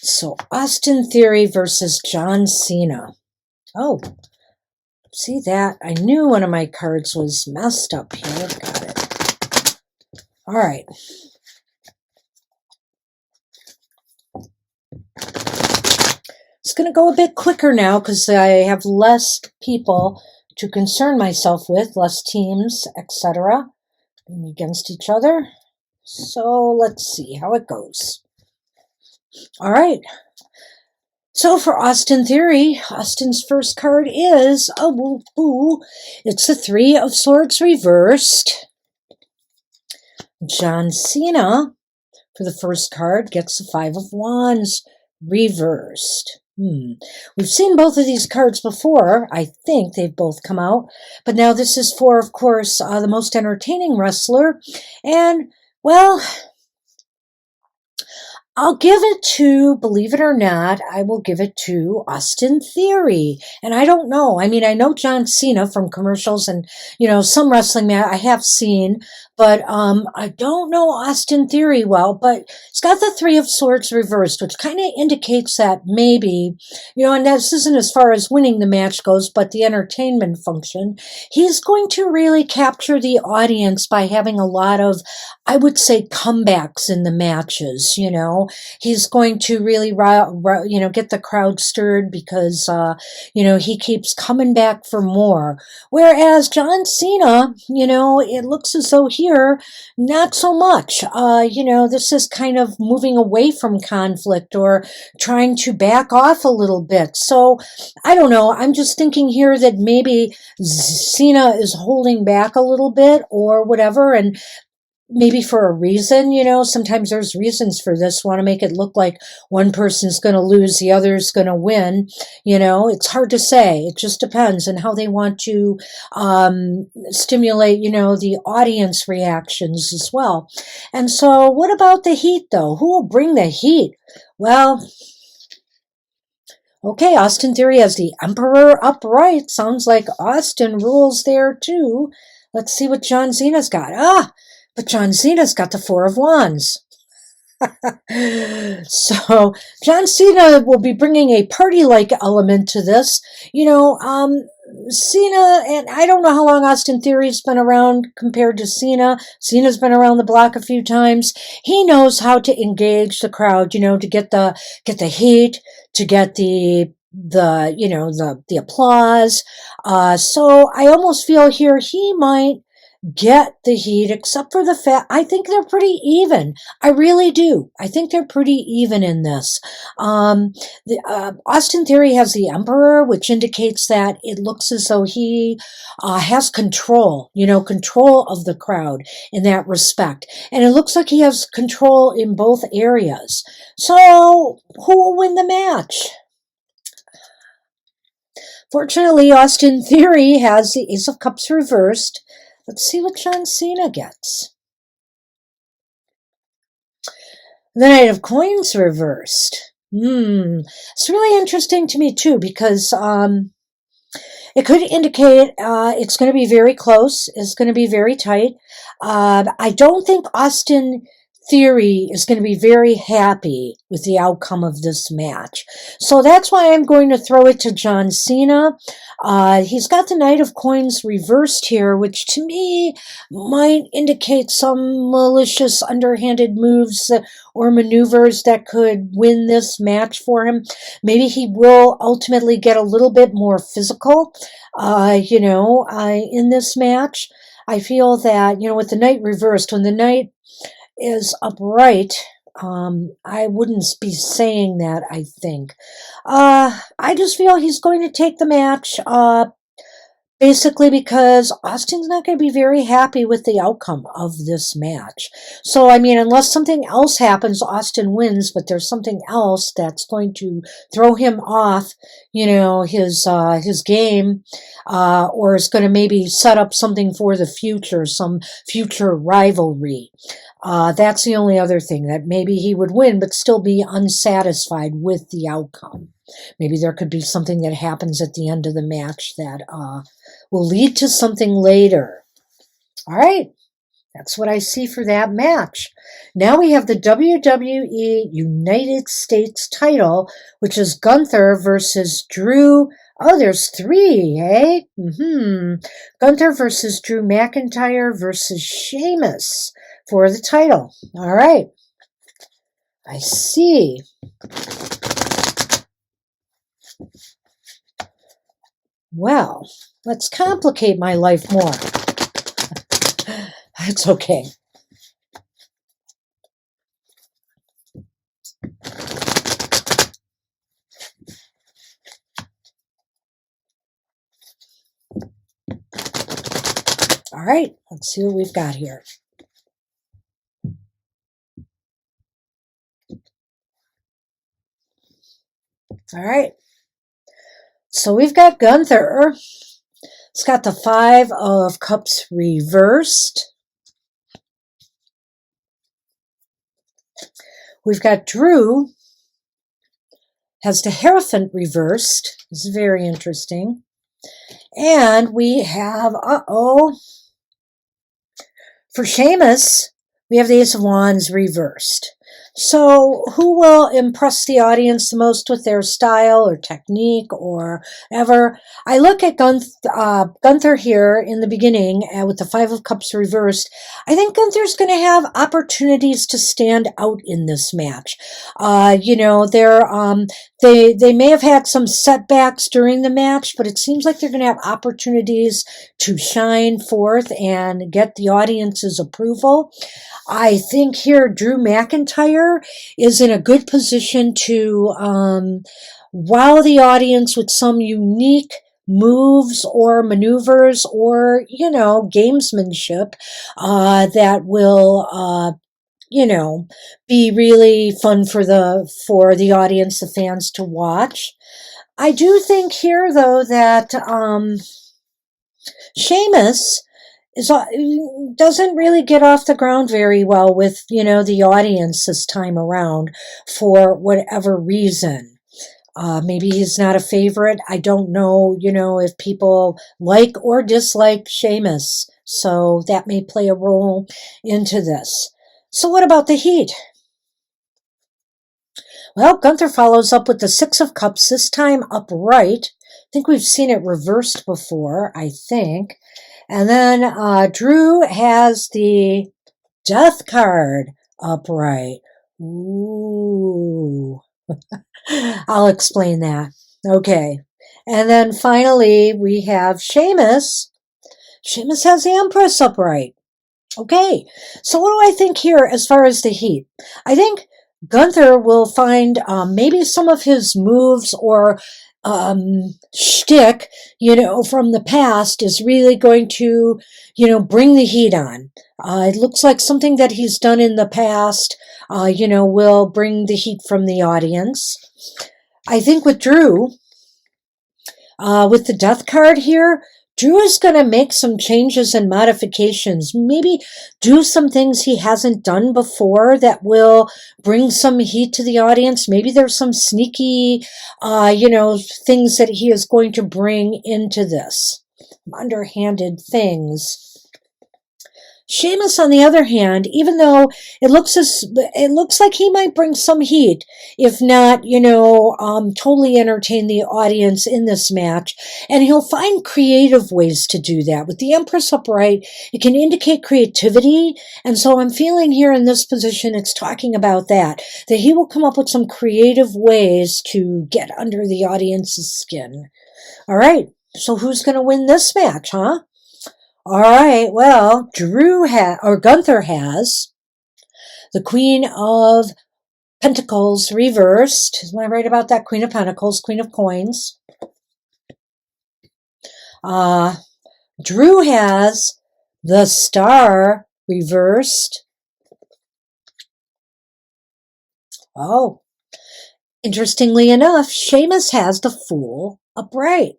So, Austin Theory versus John Cena. Oh, see that? I knew one of my cards was messed up here. I've got it. All right. It's going to go a bit quicker now because I have less people to concern myself with, less teams, etc. against each other. So let's see how it goes. All right. So for Austin Theory, Austin's first card is it's the Three of Swords reversed. John Cena, for the first card, gets the Five of Wands reversed. We've seen both of these cards before. I think they've both come out. But now this is for, of course, the most entertaining wrestler. And, well, I'll give it to, believe it or not, I will give it to Austin Theory. And I don't know. I mean, I know John Cena from commercials and, some wrestling I have seen, but I don't know Austin Theory well, but it's got the Three of Swords reversed, which kind of indicates that maybe, and this isn't as far as winning the match goes, but the entertainment function. He's going to really capture the audience by having a lot of, I would say, comebacks in the matches, He's going to really, get the crowd stirred because, he keeps coming back for more. Whereas John Cena, it looks as though here, not so much. This is kind of moving away from conflict or trying to back off a little bit. So, I don't know. I'm just thinking here that maybe Cena is holding back a little bit or whatever, and maybe for a reason, sometimes there's reasons for this. Want to make it look like one person's going to lose, the other's going to win. It's hard to say. It just depends on how they want to stimulate, the audience reactions as well. And so what about the heat, though? Who will bring the heat? Well, okay, Austin Theory has the Emperor upright. Sounds like Austin rules there, too. Let's see what John Cena's got. But John Cena's got the Four of Wands. So John Cena will be bringing a party-like element to this. Cena, and I don't know how long Austin Theory's been around compared to Cena. Cena's been around the block a few times. He knows how to engage the crowd, to get the heat, to get the applause. So I almost feel here he might get the heat, except for the fact I think they're pretty even. I really do. I think they're pretty even in this. Austin Theory has the Emperor, which indicates that it looks as though he has control, control of the crowd in that respect. And it looks like he has control in both areas. So, who will win the match? Fortunately, Austin Theory has the Ace of Cups reversed. Let's see what John Cena gets. The Knight of Coins reversed. It's really interesting to me, too, because it could indicate it's going to be very close. It's going to be very tight. I don't think Austin theory, is going to be very happy with the outcome of this match. So that's why I'm going to throw it to John Cena. He's got the Knight of Coins reversed here, which to me might indicate some malicious underhanded moves or maneuvers that could win this match for him. Maybe he will ultimately get a little bit more physical, in this match. I feel that, with the Knight reversed, when the Knight is upright, I wouldn't be saying that, I think. I just feel he's going to take the match, basically because Austin's not going to be very happy with the outcome of this match. So, unless something else happens, Austin wins, but there's something else that's going to throw him off, his game, or is going to maybe set up something for the future, some future rivalry. That's the only other thing, that maybe he would win but still be unsatisfied with the outcome. Maybe there could be something that happens at the end of the match that will lead to something later. All right, that's what I see for that match. Now we have the WWE United States title, which is Gunther versus Drew. Oh, there's three, eh? Gunther versus Drew McIntyre versus Sheamus for the title. All right. I see. Well, let's complicate my life more. It's okay. All right, let's see what we've got here. All right. So we've got Gunther. It's got the 5 of Cups reversed. We've got Drew. Has the Hierophant reversed. This is very interesting. And we have, for Sheamus, we have the Ace of Wands reversed. So who will impress the audience the most with their style or technique or ever? I look at Gunther here in the beginning with the 5 of Cups reversed. I think Gunther's going to have opportunities to stand out in this match. They may have had some setbacks during the match, but it seems like they're going to have opportunities to shine forth and get the audience's approval. I think here Drew McIntyre is in a good position to wow the audience with some unique moves or maneuvers or, gamesmanship that will, be really fun for the audience, the fans to watch. I do think here, though, that Sheamus doesn't really get off the ground very well with, the audience this time around for whatever reason. Maybe he's not a favorite. I don't know, if people like or dislike Sheamus. So that may play a role into this. So what about the Heat? Well, Gunther follows up with the 6 of Cups, this time upright. I think we've seen it reversed before, I think. And then Drew has the Death card upright. Ooh. I'll explain that. Okay. And then finally, we have Sheamus. Sheamus has the Empress upright. Okay. So what do I think here as far as the Heat? I think Gunther will find maybe some of his moves or shtick, from the past is really going to, bring the heat on. It looks like something that he's done in the past, will bring the heat from the audience. I think with Drew, with the Death card here, Drew is going to make some changes and modifications, maybe do some things he hasn't done before that will bring some heat to the audience. Maybe there's some sneaky, things that he is going to bring into this, underhanded things. Sheamus, on the other hand, even though it looks like he might bring some heat, if not, totally entertain the audience in this match, and he'll find creative ways to do that. With the Empress upright, it can indicate creativity, and so I'm feeling here in this position, it's talking about that he will come up with some creative ways to get under the audience's skin. All right, so who's going to win this match, huh? All right, well, Gunther has the Queen of Pentacles reversed. Am I right about that? Queen of Pentacles, Queen of Coins. Drew has the Star reversed. Oh, interestingly enough, Sheamus has the Fool upright.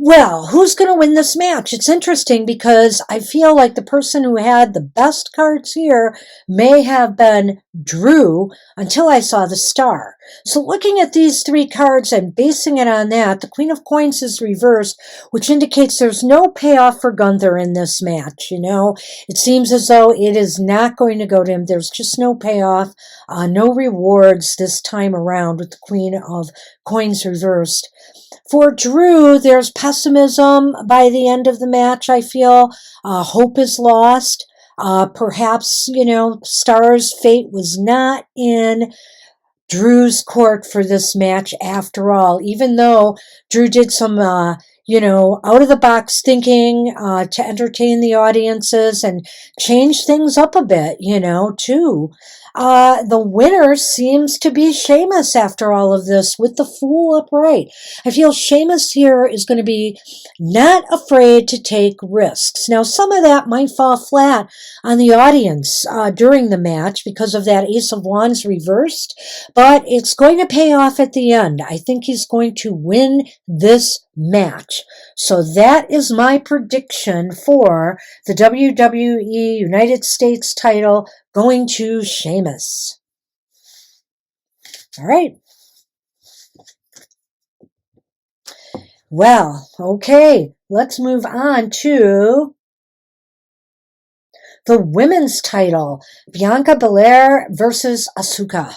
Well, who's going to win this match? It's interesting because I feel like the person who had the best cards here may have been Drew until I saw the Star. So looking at these three cards and basing it on that, the Queen of Coins is reversed, which indicates there's no payoff for Gunther in this match. It seems as though it is not going to go to him. There's just no payoff, no rewards this time around with the Queen of Coins reversed. For Drew, there's pessimism by the end of the match, I feel. Hope is lost. Perhaps, Star's fate was not in Drew's court for this match after all, even though Drew did some, out-of-the-box thinking to entertain the audiences and change things up a bit, too. The winner seems to be Sheamus after all of this with the Fool upright. I feel Sheamus here is going to be not afraid to take risks. Now, some of that might fall flat on the audience during the match because of that Ace of Wands reversed, but it's going to pay off at the end. I think he's going to win this match. So that is my prediction for the WWE United States title going to Sheamus. All right. Well, okay, let's move on to the women's title, Bianca Belair versus Asuka.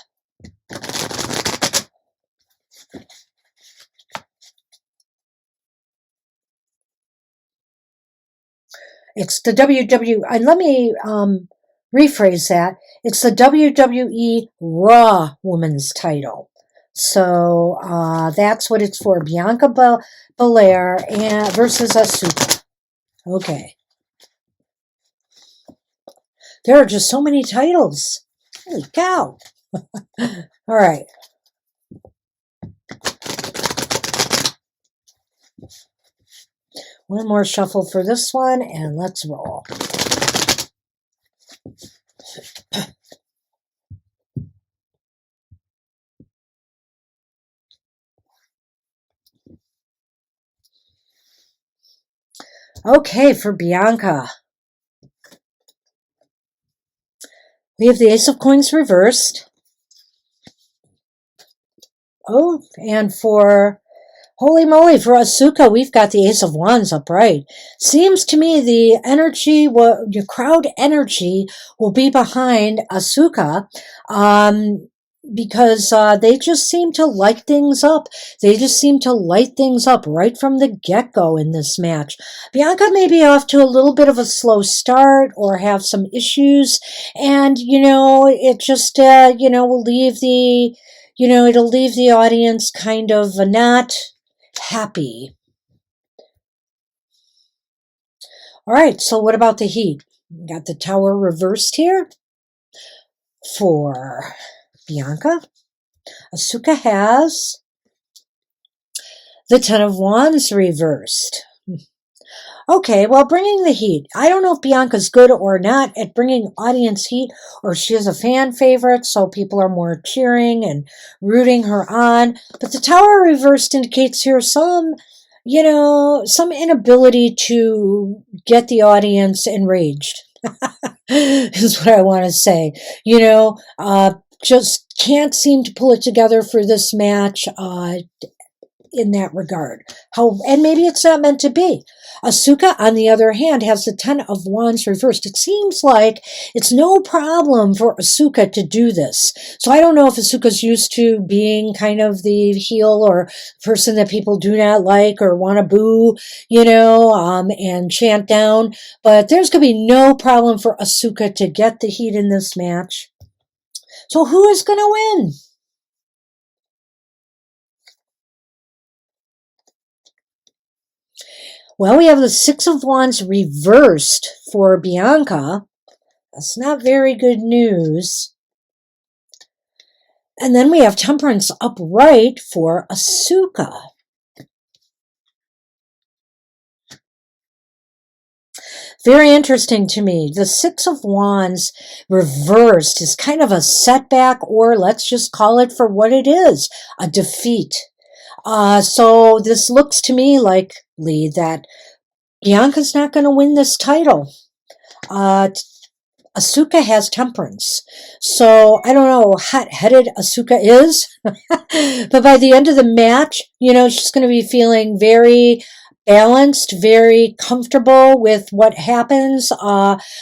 It's the WWE, and let me rephrase that. It's the WWE Raw Women's title. So that's what it's for, Bianca Belair versus Asuka. Okay. There are just so many titles. Holy cow. All right. One more shuffle for this one, and let's roll. Okay, for Bianca, we have the Ace of Coins reversed. Oh, and for, holy moly, for Asuka, we've got the Ace of Wands upright. Seems to me the energy, the crowd energy will be behind Asuka, because they just seem to light things up. They just seem to light things up right from the get-go in this match. Bianca may be off to a little bit of a slow start or have some issues, and, it just, will leave the, it'll leave the audience kind of not happy. All right, so what about the heat? We got the Tower reversed here for Bianca. Asuka has the Ten of Wands reversed. Okay, well, bringing the heat. I don't know if Bianca's good or not at bringing audience heat, or she is a fan favorite, so people are more cheering and rooting her on. But the Tower reversed indicates here some inability to get the audience enraged. Is what I want to say. Just can't seem to pull it together for this match. in that regard. And maybe it's not meant to be. Asuka, on the other hand, has the Ten of Wands reversed. It seems like it's no problem for Asuka to do this. So I don't know if Asuka's used to being kind of the heel or person that people do not like or want to boo, and chant down. But there's going to be no problem for Asuka to get the heat in this match. So who is going to win? Well, we have the Six of Wands reversed for Bianca. That's not very good news. And then we have Temperance upright for Asuka. Very interesting to me. The Six of Wands reversed is kind of a setback, or let's just call it for what it is, a defeat. So this looks to me like, Lee, that Bianca's not going to win this title. Asuka has Temperance. So I don't know how hot-headed Asuka is, but by the end of the match, she's going to be feeling very balanced, very comfortable with what happens.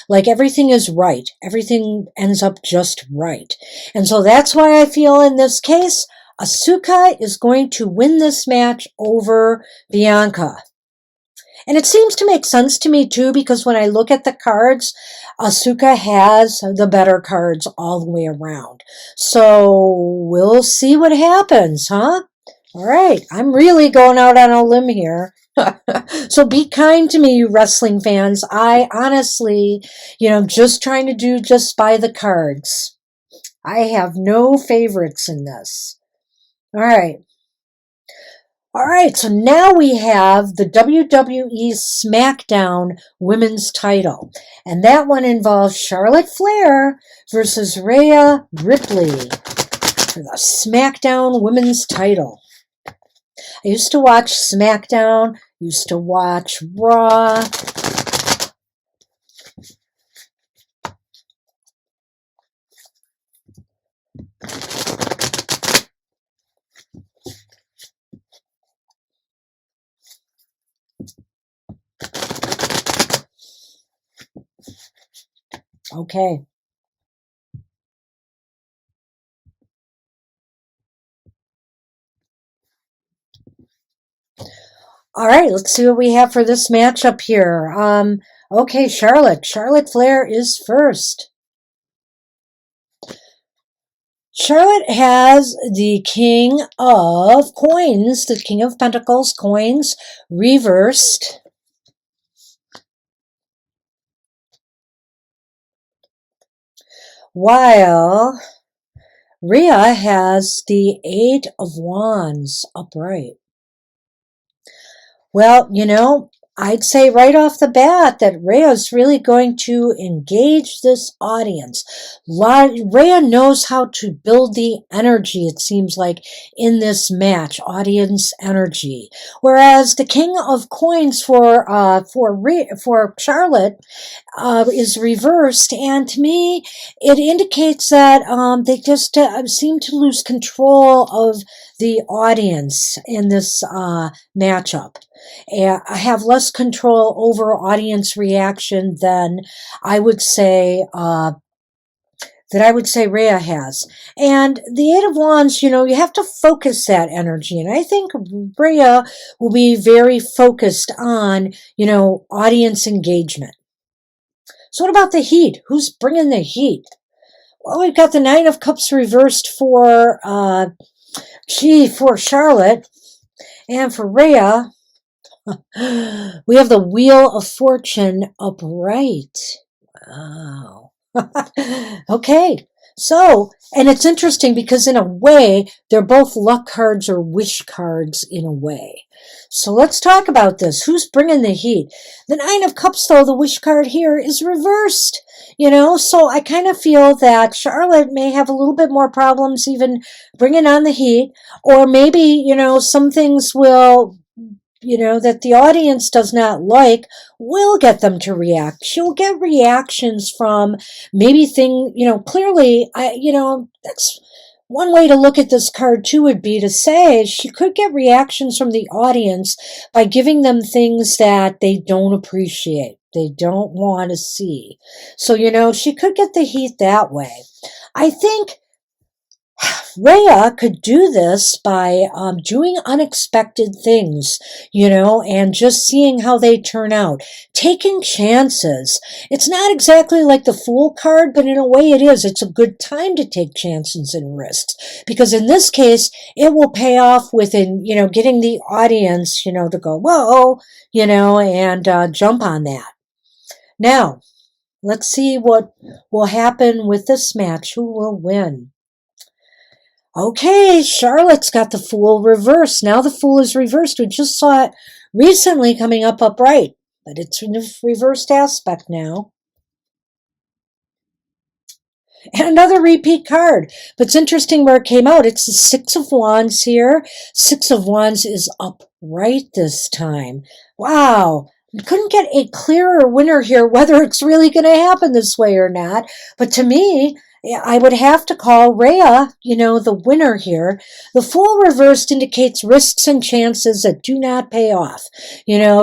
Like everything is right. Everything ends up just right. And so that's why I feel in this case, Asuka is going to win this match over Bianca. And it seems to make sense to me too, because when I look at the cards, Asuka has the better cards all the way around. So we'll see what happens, huh? All right, I'm really going out on a limb here. So be kind to me, you wrestling fans. I honestly, just trying to do just by the cards. I have no favorites in this. All right. All right, so now we have the WWE SmackDown Women's title. And that one involves Charlotte Flair versus Rhea Ripley for the SmackDown Women's title. I used to watch SmackDown, used to watch Raw. Okay. All right, let's see what we have for this matchup here. Okay, Charlotte Flair is first. Charlotte has the King of Coins, the King of Pentacles coins, reversed. While Rhea has the Eight of Wands upright. Well, I'd say right off the bat that Rhea's really going to engage this audience. Rhea knows how to build the energy, it seems like, in this match, audience energy. Whereas the King of Coins for Charlotte is reversed, and to me, it indicates that they just seem to lose control of the audience in this matchup. I have less control over audience reaction than I would say Rhea has. And the Eight of Wands, you have to focus that energy. And I think Rhea will be very focused on, audience engagement. So what about the heat? Who's bringing the heat? Well, we've got the Nine of Cups reversed for Charlotte. And for Rhea, we have the Wheel of Fortune upright. Wow. Okay. So, and it's interesting because in a way, they're both luck cards or wish cards in a way. So let's talk about this. Who's bringing the heat? The Nine of Cups, though, the wish card here is reversed. So I kind of feel that Charlotte may have a little bit more problems even bringing on the heat, or maybe, some things will, that the audience does not like, will get them to react. She'll get reactions from maybe clearly, that's one way to look at this card too would be to say she could get reactions from the audience by giving them things that they don't appreciate, they don't want to see. So, she could get the heat that way. I think Rhea could do this by doing unexpected things, and just seeing how they turn out, taking chances. It's not exactly like the Fool card, but in a way it is. It's a good time to take chances and risks, because in this case, it will pay off within, getting the audience, to go, whoa, and jump on that. Now, let's see what will happen with this match. Who will win? Okay, Charlotte's got the Fool reversed. Now the Fool is reversed. We just saw it recently coming up upright, but it's in a reversed aspect now. And another repeat card. But it's interesting where it came out. It's the Six of Wands here. Six of Wands is upright this time. Wow. Couldn't get a clearer winner here, whether it's really going to happen this way or not. But to me, I would have to call Rhea, the winner here. The Fool reversed indicates risks and chances that do not pay off.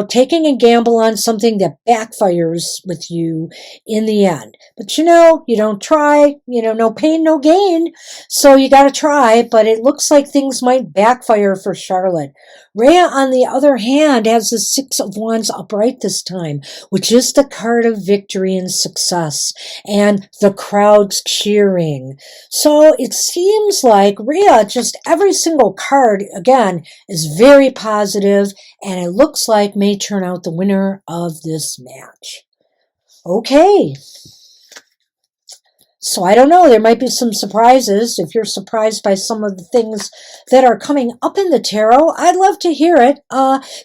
Taking a gamble on something that backfires with you in the end. But you don't try, no pain, no gain. So you got to try, but it looks like things might backfire for Charlotte. Rhea, on the other hand, has the Six of Wands upright this time, which is the card of victory and success, and the crowd's cheering. So it seems like Rhea, just every single card, again, is very positive, and it looks like may turn out the winner of this match. Okay. So I don't know, there might be some surprises. If you're surprised by some of the things that are coming up in the tarot, I'd love to hear it.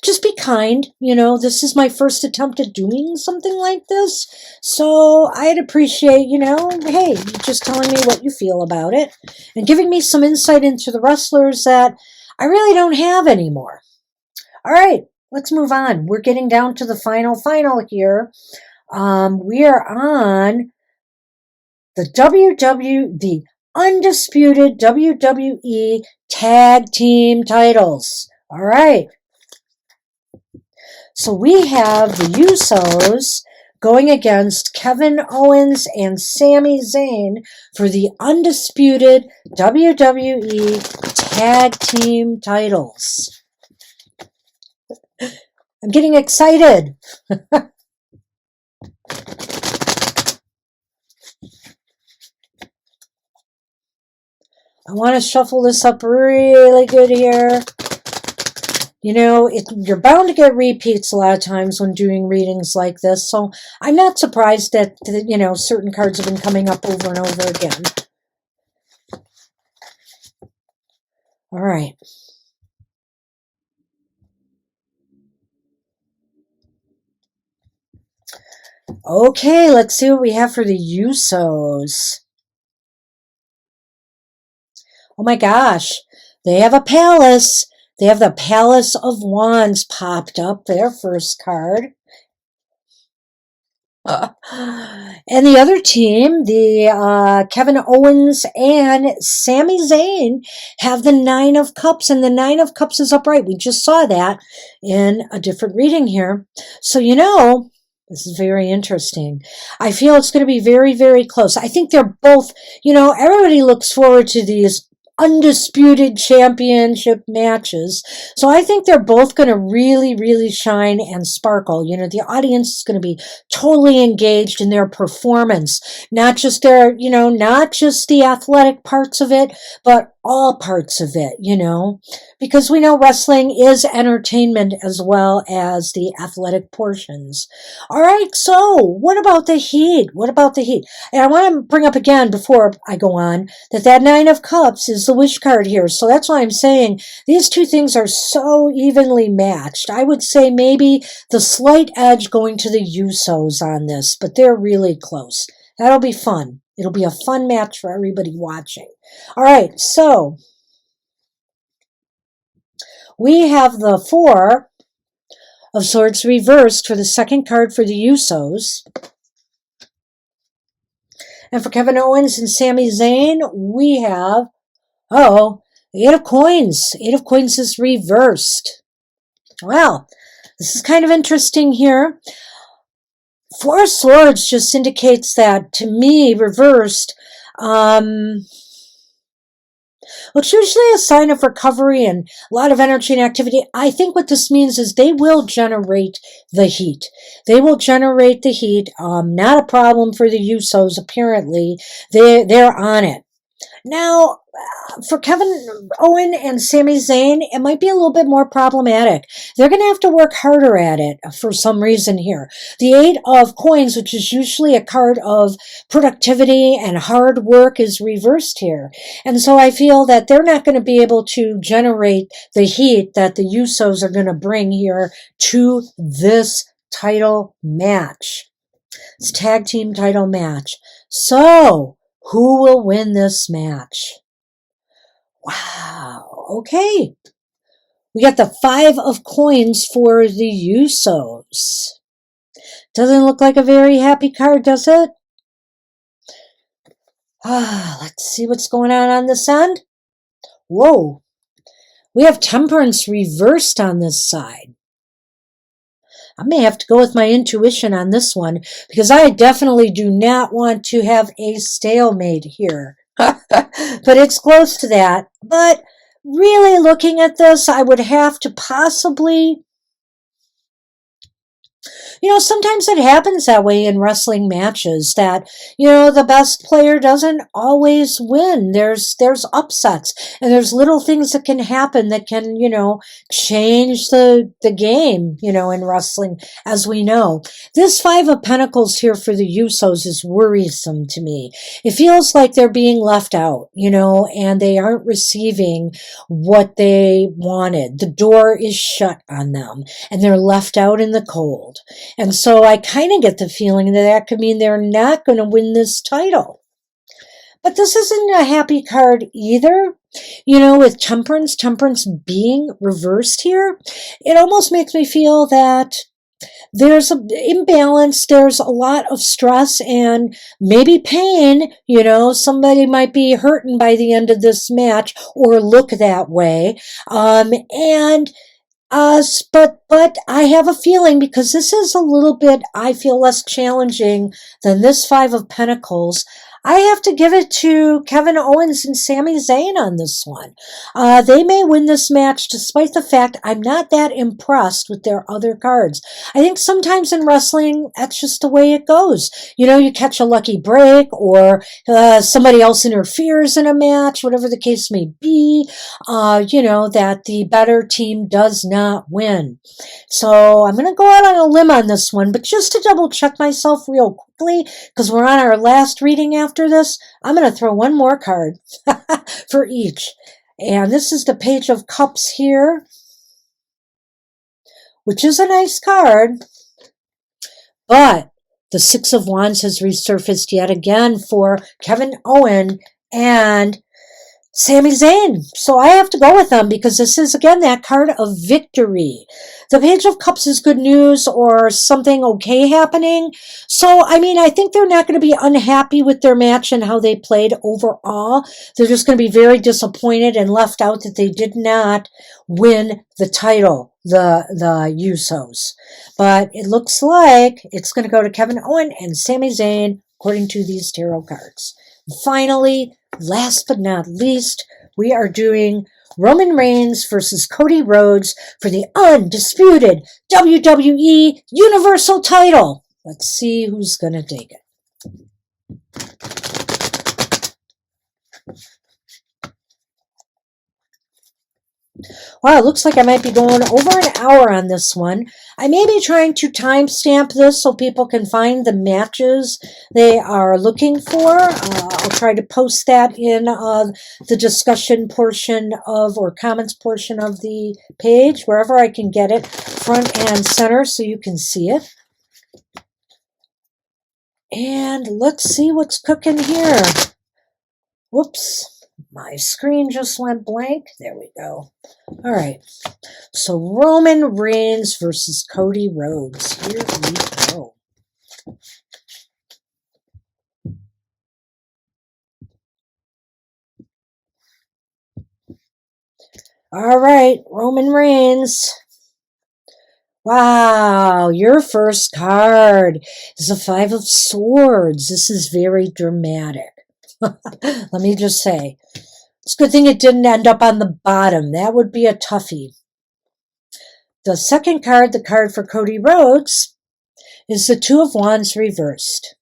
Just be kind. This is my first attempt at doing something like this. So I'd appreciate, hey, just telling me what you feel about it and giving me some insight into the wrestlers that I really don't have anymore. All right, let's move on. We're getting down to the final here. We are on the undisputed WWE tag team titles. All right. So we have the Usos going against Kevin Owens and Sami Zayn for the undisputed WWE tag team titles. I'm getting excited. I want to shuffle this up really good here. You're bound to get repeats a lot of times when doing readings like this, so I'm not surprised that, certain cards have been coming up over and over again. All right. Okay, let's see what we have for the Usos. Oh my gosh, they have a palace. They have the Palace of Wands popped up, their first card. And the other team, the Kevin Owens and Sami Zayn, have the Nine of Cups, and the Nine of Cups is upright. We just saw that in a different reading here. So, this is very interesting. I feel it's going to be very, very close. I think they're both, everybody looks forward to these undisputed championship matches. So I think they're both going to really, really shine and sparkle. The audience is going to be totally engaged in their performance, not just not just the athletic parts of it, but all parts of it, because we know wrestling is entertainment as well as the athletic portions. All right, so what about the heat? And I want to bring up again, before I go on, that Nine of Cups is the wish card here. So that's why I'm saying these two things are so evenly matched. I would say maybe the slight edge going to the Usos on this, but they're really close. That'll be fun. It'll be a fun match for everybody watching. All right, so we have the Four of Swords reversed for the second card for the Usos. And for Kevin Owens and Sami Zayn, we have Oh, Eight of Coins. Eight of Coins is reversed. Well, this is kind of interesting here. Four of Swords just indicates that, to me, reversed. Well, it's usually a sign of recovery and a lot of energy and activity. I think what this means is they will generate the heat. They will generate the heat. Not a problem for the Usos, apparently. They're on it. Now, for Kevin Owen and Sami Zayn, it might be a little bit more problematic. They're going to have to work harder at it for some reason here. The Eight of Coins, which is usually a card of productivity and hard work, is reversed here. And so I feel that they're not going to be able to generate the heat that the Usos are going to bring here to this title match. It's tag team title match. So, who will win this match? Wow. Okay. We got the Five of Coins for the Usos. Doesn't look like a very happy card, does it? Let's see what's going on this end. Whoa. We have Temperance reversed on this side. I may have to go with my intuition on this one because I definitely do not want to have a stalemate here. But it's close to that. But really looking at this, I would have to possibly... sometimes it happens that way in wrestling matches that, the best player doesn't always win. There's upsets and there's little things that can happen that can, change the game, in wrestling, as we know. This Five of Pentacles here for the Usos is worrisome to me. It feels like they're being left out, and they aren't receiving what they wanted. The door is shut on them and they're left out in the cold. And so I kind of get the feeling that could mean they're not going to win this title. But this isn't a happy card either. With Temperance being reversed here, it almost makes me feel that there's an imbalance, there's a lot of stress and maybe pain. Somebody might be hurting by the end of this match or look that way. But I have a feeling, because this is a little bit, I feel, less challenging than this Five of Pentacles, I have to give it to Kevin Owens and Sami Zayn on this one. They may win this match despite the fact I'm not that impressed with their other cards. I think sometimes in wrestling, that's just the way it goes. You catch a lucky break or somebody else interferes in a match, whatever the case may be, that the better team does not win. So I'm going to go out on a limb on this one, but just to double check myself real quickly, because we're on our last reading after this, I'm going to throw one more card for each. And this is the Page of Cups here, which is a nice card, but the Six of Wands has resurfaced yet again for Kevin Owen and Sami Zayn. So I have to go with them because this is, again, that card of victory. The Page of Cups is good news or something okay happening. So, I think they're not going to be unhappy with their match and how they played overall. They're just going to be very disappointed and left out that they did not win the title, the Usos. But it looks like it's going to go to Kevin Owen and Sami Zayn, according to these tarot cards. Finally, last but not least, we are doing Roman Reigns versus Cody Rhodes for the undisputed WWE Universal title. Let's see who's going to take it. Wow, it looks like I might be going over an hour on this one. I may be trying to timestamp this so people can find the matches they are looking for. I'll try to post that in the discussion portion or comments portion of the page, wherever I can get it, front and center, so you can see it. And let's see what's cooking here. Whoops. My screen just went blank. There we go. All right. So Roman Reigns versus Cody Rhodes. Here we go. All right, Roman Reigns. Wow, your first card is a Five of Swords. This is very dramatic. Let me just say. It's a good thing it didn't end up on the bottom. That would be a toughie. The second card, the card for Cody Rhodes, is the Two of Wands reversed.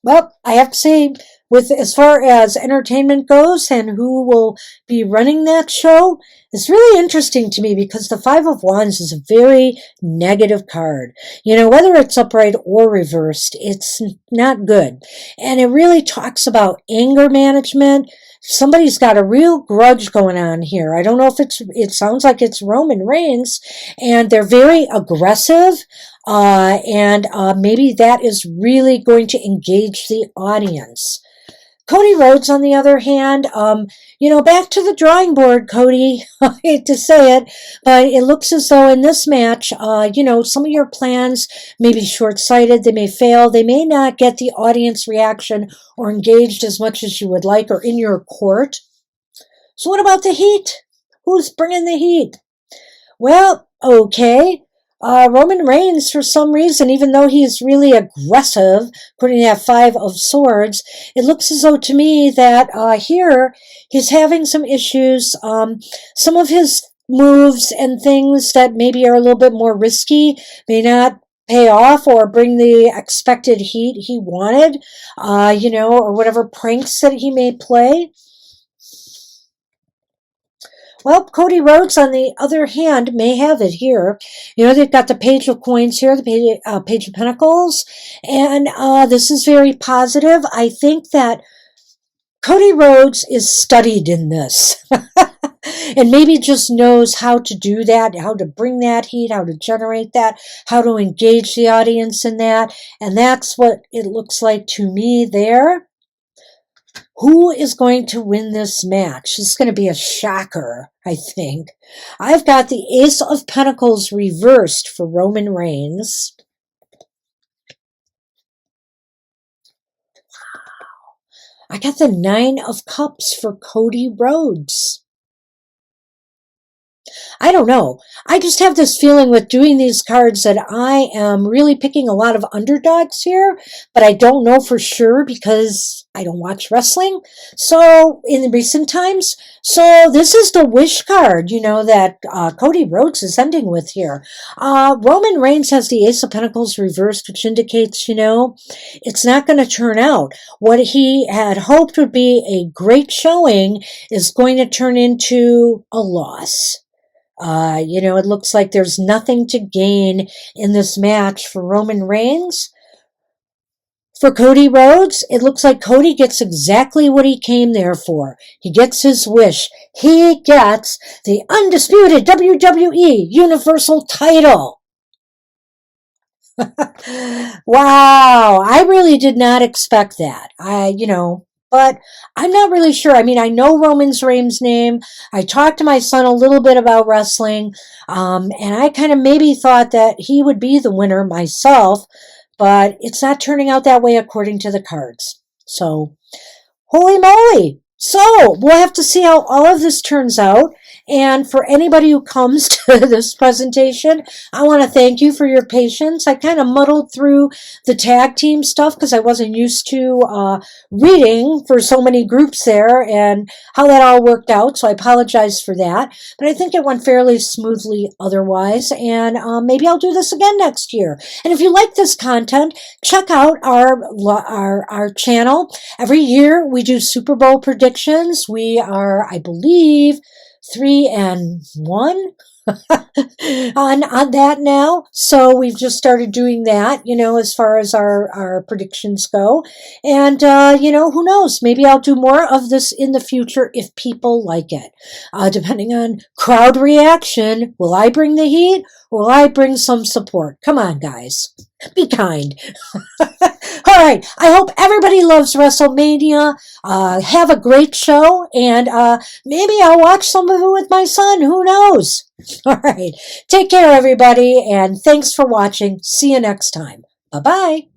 Well, I have to say, with as far as entertainment goes and who will be running that show, it's really interesting to me because the Five of Wands is a very negative card. You know, whether it's upright or reversed, it's not good. And it really talks about anger management. Somebody's got a real grudge going on here. I don't know if it sounds like it's Roman Reigns, and they're very aggressive. And maybe that is really going to engage the audience. Cody Rhodes, on the other hand, back to the drawing board, Cody. I hate to say it, but it looks as though in this match, some of your plans may be short-sighted. They may fail. They may not get the audience reaction or engaged as much as you would like or in your court. So what about the heat? Who's bringing the heat? Well, okay. Roman Reigns, for some reason, even though he's really aggressive, according to that Five of Swords, it looks as though to me that here he's having some issues. Some of his moves and things that maybe are a little bit more risky may not pay off or bring the expected heat he wanted, or whatever pranks that he may play. Well, Cody Rhodes, on the other hand, may have it here. They've got the Page of Coins here, the Page of Pentacles, and this is very positive. I think that Cody Rhodes is studied in this and maybe just knows how to do that, how to bring that heat, how to generate that, how to engage the audience in that, and that's what it looks like to me there. Who is going to win this match? It's going to be a shocker, I think. I've got the Ace of Pentacles reversed for Roman Reigns. Wow. I got the Nine of Cups for Cody Rhodes. I don't know. I just have this feeling with doing these cards that I am really picking a lot of underdogs here, but I don't know for sure because I don't watch wrestling. So in recent times, so this is the wish card, that Cody Rhodes is ending with here. Roman Reigns has the Ace of Pentacles reversed, which indicates, it's not going to turn out. What he had hoped would be a great showing is going to turn into a loss. It looks like there's nothing to gain in this match for Roman Reigns. For Cody Rhodes, it looks like Cody gets exactly what he came there for. He gets his wish. He gets the undisputed WWE Universal title. Wow, I really did not expect that. But I'm not really sure. I mean, I know Roman Reigns' name. I talked to my son a little bit about wrestling, and I kind of maybe thought that he would be the winner myself, but it's not turning out that way according to the cards. So, holy moly. So, we'll have to see how all of this turns out. And for anybody who comes to this presentation, I want to thank you for your patience. I kind of muddled through the tag team stuff because I wasn't used to reading for so many groups there and how that all worked out. So I apologize for that. But I think it went fairly smoothly otherwise. And maybe I'll do this again next year. And if you like this content, check out our channel. Every year we do Super Bowl predictions. We are, I believe, 3-1 on that now. So we've just started doing that, as far as our predictions go. And, who knows? Maybe I'll do more of this in the future if people like it. Depending on crowd reaction, will I bring the heat or will I bring some support? Come on, guys. Be kind. All right. I hope everybody loves WrestleMania. Have a great show. And maybe I'll watch some of it with my son. Who knows? All right. Take care, everybody. And thanks for watching. See you next time. Bye-bye.